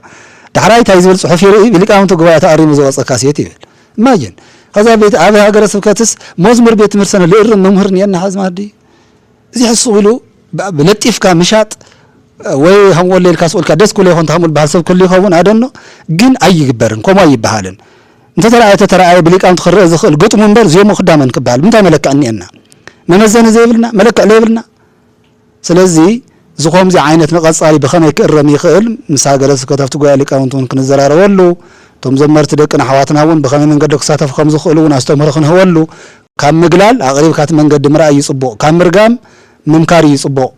E: دحراي تايزبل صحفي بلقاهم تقبا تاريم زوص كاسيت يبل ماجن هذا بيت ابي هاجر سبكتس مزمر بيت مرسن لئر ممهرني انا حزم هدي زي حسولو بلطيف كا مشاط ወይ هم وليل كاسول كدس كل يهون تحمل بحسب كل يهون ادنو جن اي يغبرن كما يبحالن انت ترى بلقاهم تخرج زخل قط منبر زي مخدامن كبال متى ملك انينا ممزن زيبلنا ملك ليبلنا ስለዚህ زخوم زي عينت نقصالي بخمي كرم يخيل مساجلس كتفت جوا لك أنتون كنزرار ولو توم زمرت دكنا حواتنا ون بخمي من قدك ساتف خمس خلون أستمر خن هولو كم مجلال أغرب كات من قد مرأي يصبو كم مرقام ممكاري يصبو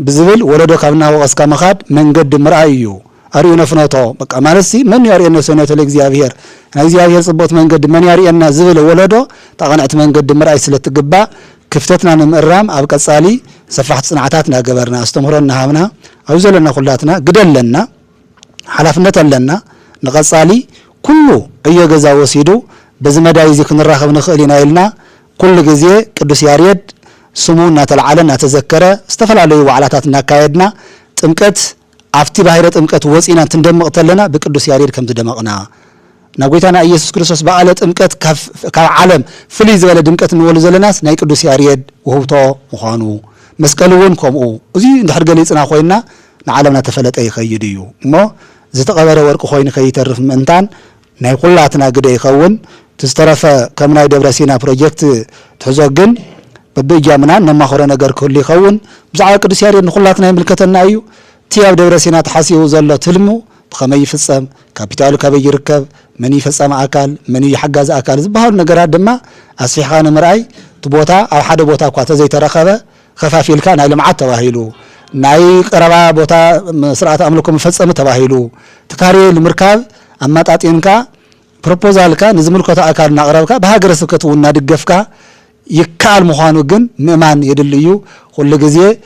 E: بزبل ولدو كابنا وقص كم خاد من قد مرأيو أرينا فناطو بق أمانسي من ياري إنه سنة الإجزافير الإجزافير صبوت من قد من ياري إنه زبل ولدو تغنعت من قد مرأي سلت الجبا كفتتنا نمرام أبقى صالي سفحت صنعتاتنا قبرنا استمرنا هامنا أوزلنا خلاتنا قدلنا حلفنا لنا نقصالي كله أي جزا وسيدو بزمدا يزيك نراخب نخلينا إلنا كل جزء قدس ياريد سمونا تلعلنا تذكره استفل عليه وعلاتنا كايدنا تمكت عفتي باهرة تمكت وسينا تندم قتلنا بقدس ياريد كم تدمقنا نقولنا يسوع كريستوس بعلة تمكت كعالم فليز ولا دمكت نقول زلناس ناي قدس ياريد وهو تو مخانو مسكلون كمو زي ندحر جليسنا خوينا نعلمنا تفلت أي خيديو ما زي تقبل ورق خوين خي تعرف منتان ناي كلاتنا قد يخون تسترف كم ناي دبرسينا بروجكت تحزقن ببيجامنا نما خورنا جر كل يخون بزعل قدس ياريد نخلاتنا ملكتنا أيو تياب دبرسينا تحسيه زلة تلمو بخمي فصام كابيتال كابي يركب مني فصام أكل مني يحجز أكل زبهر نجارات دما الصحان مرأي تبوتا أو حدا بوتا قاتا زي ترخبة خفافيل كان هاي لمعات تواهيلو ناي قربا بوتا سرعة أملكم فصام تواهيلو تكاري المركب أما تعطينكا بروبوزال كا نزمل كتا أكل نقربكا بهاجر سكت ونادقفكا يكال مخانو جن ممان يدليو كل جزء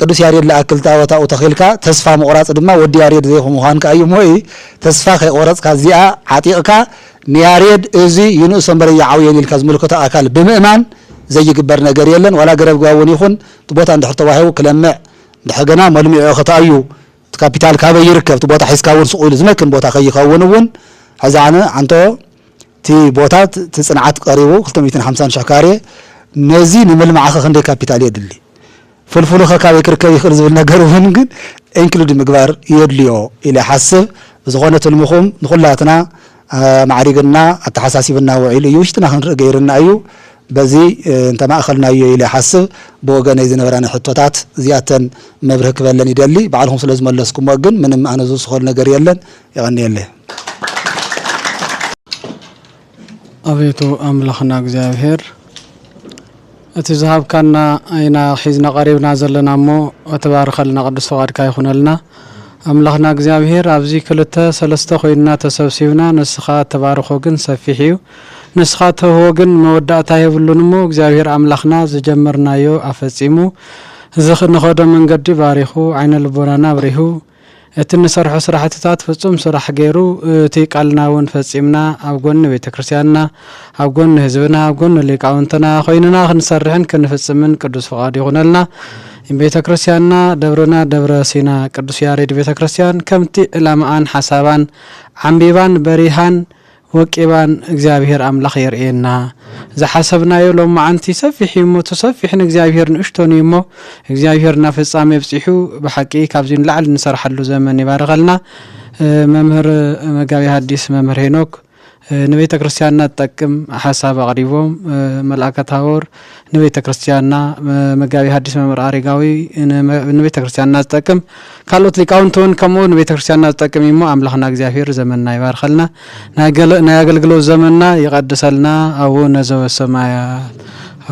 E: قدس ياريد لأكل تاوتا وتخيلكا تسفى مقراص دما ودي ياريد زي خموهانكا أيو موي تسفى خي قراص كازيا عتيقكا نياريد ازي ينو سنبري يعوي للكاز ملكتا أكل بمئمان زي جبر نجار يلن ولا قرب قاون يخون تبوتا عند حتى واهو كلمع دحقنا ملمي خطا أيو كابيتال كابي يركب تبوتا حيس كاون سقول زمكن بوتا خي خونون هذا عنتو تي بوتا تصنعات قريبو 350 شكاري نزي نملمع خندي كابيتال يدلي فلفلو خكاوي كركاوي خرز بالنجارون جن إنكلود مقبار يدليو إلى حسب زغونة المخوم نخلاتنا معريقنا التحساسي بنا وعيلي يوشتنا غيرنا أيو بزي انت ما أخلنا أيو إلى حسب بوغان إذن وراني حطوطات زيادة مبرهك بلن يدلي بعضهم سلازم اللسكم وقن من أنا زوز خول نجار يلن يغني يلي
G: أبيتو أملخنا እግዚአብሔር እቲ ዝሃብካና አይና ሒዝና ቀሪብና ዘለና እሞ ወተባረኸልና ቅዱስ ፈቃድካ ይኹነልና ኣምላኽና እግዚአብሔር ኣብዚ ክልተ ሰለስተ ኮይና ተሰብሲብና ንስኻ ተባረኾ ግን ሰፊሕ እዩ ንስኻ ተህቦ ግን መወዳእታ የብሉን እሞ እግዚአብሔር ኣምላኽና ዝጀመርናዮ ኣፈጺሙ እዚ ንኸደ መንገዲ ባሪኹ ዓይነ ልቦናና ብሪሁ እቲ ንሰርሖ ስራሕትታት ፍጹም ስራሕ ገይሩ እቲ ቃልና ውን ፈጺምና ኣብ ጎኒ ቤተ ክርስቲያንና ኣብ ጎኒ ህዝብና ኣብ ጎኒ ሊቃውንትና ኮይንና ክንሰርሕን ክንፍጽምን ቅዱስ ፈቃድ ይኹነልና ቤተ ክርስቲያንና ደብረና ደብረ ሲና ቅዱስ ያሬድ ቤተ ክርስቲያን ከምቲ ዕላማን ሓሳባን ዓምቢባን በሪሃን ወቂባን እግዚአብሔር አምላኽ የርኤና ዘሐሰብናዮ ለማዓንቲ ሰፊሕ ይሞ ተሰፊሕን እግዚአብሔር ንእሽቶን ይሞ እግዚአብሔርና ፍጻሜ ብጽሑ በሐቂ ካብዚን ለዓል ንሰርሐሉ ዘመን ይባረኸልና መምህር መጋቢ ሐዲስ መምህር ሄኖክ ንቤተ ክርስቲያንና ተጠቅም ሐሳብ አቅሪቦም መልአከ ታቦር ንቤተ ክርስቲያንና መጋቢ ሐዲስ መምህር አሪጋዊ ንቤተ ክርስቲያንና ተጠቅም ካልኦት ሊቃውንቶን ከመው ንቤተ ክርስቲያንና ተጠቅም ይሞ አምላኽና እግዚአብሔር ዘመንና ይባርኸልና ናይ አገልግሎት ዘመንና ይቀድሰልና አቡነ ዘበሰማያት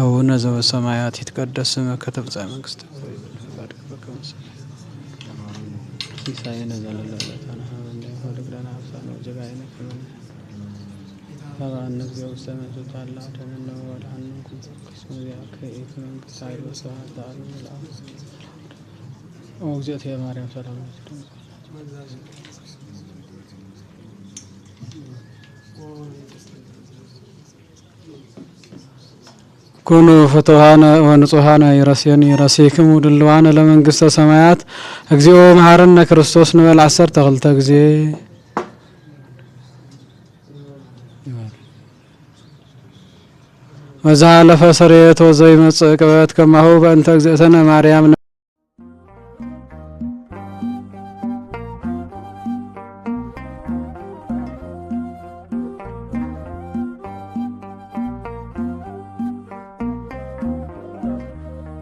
G: አቡነ ዘበሰማያት ይትቀደስ ስምከ ትምጻእ መንግሥትከ ሲሳየነ ዘለለ فأنا نبي وسلم تعالى تمنى ولعنكم قسم ذاك إثم كسائر وسواء تعالى الأرض وجزت يا مريم سلام كونوا فتوهان ونصوحان يرسيكم ودلوان لمنقصة سمايات اجزئو مهارنا كريستوس نبال عسر تغلت اجزئ وزال فسريت وزي مصقبت كما هو بأنت اجزئتنا مريم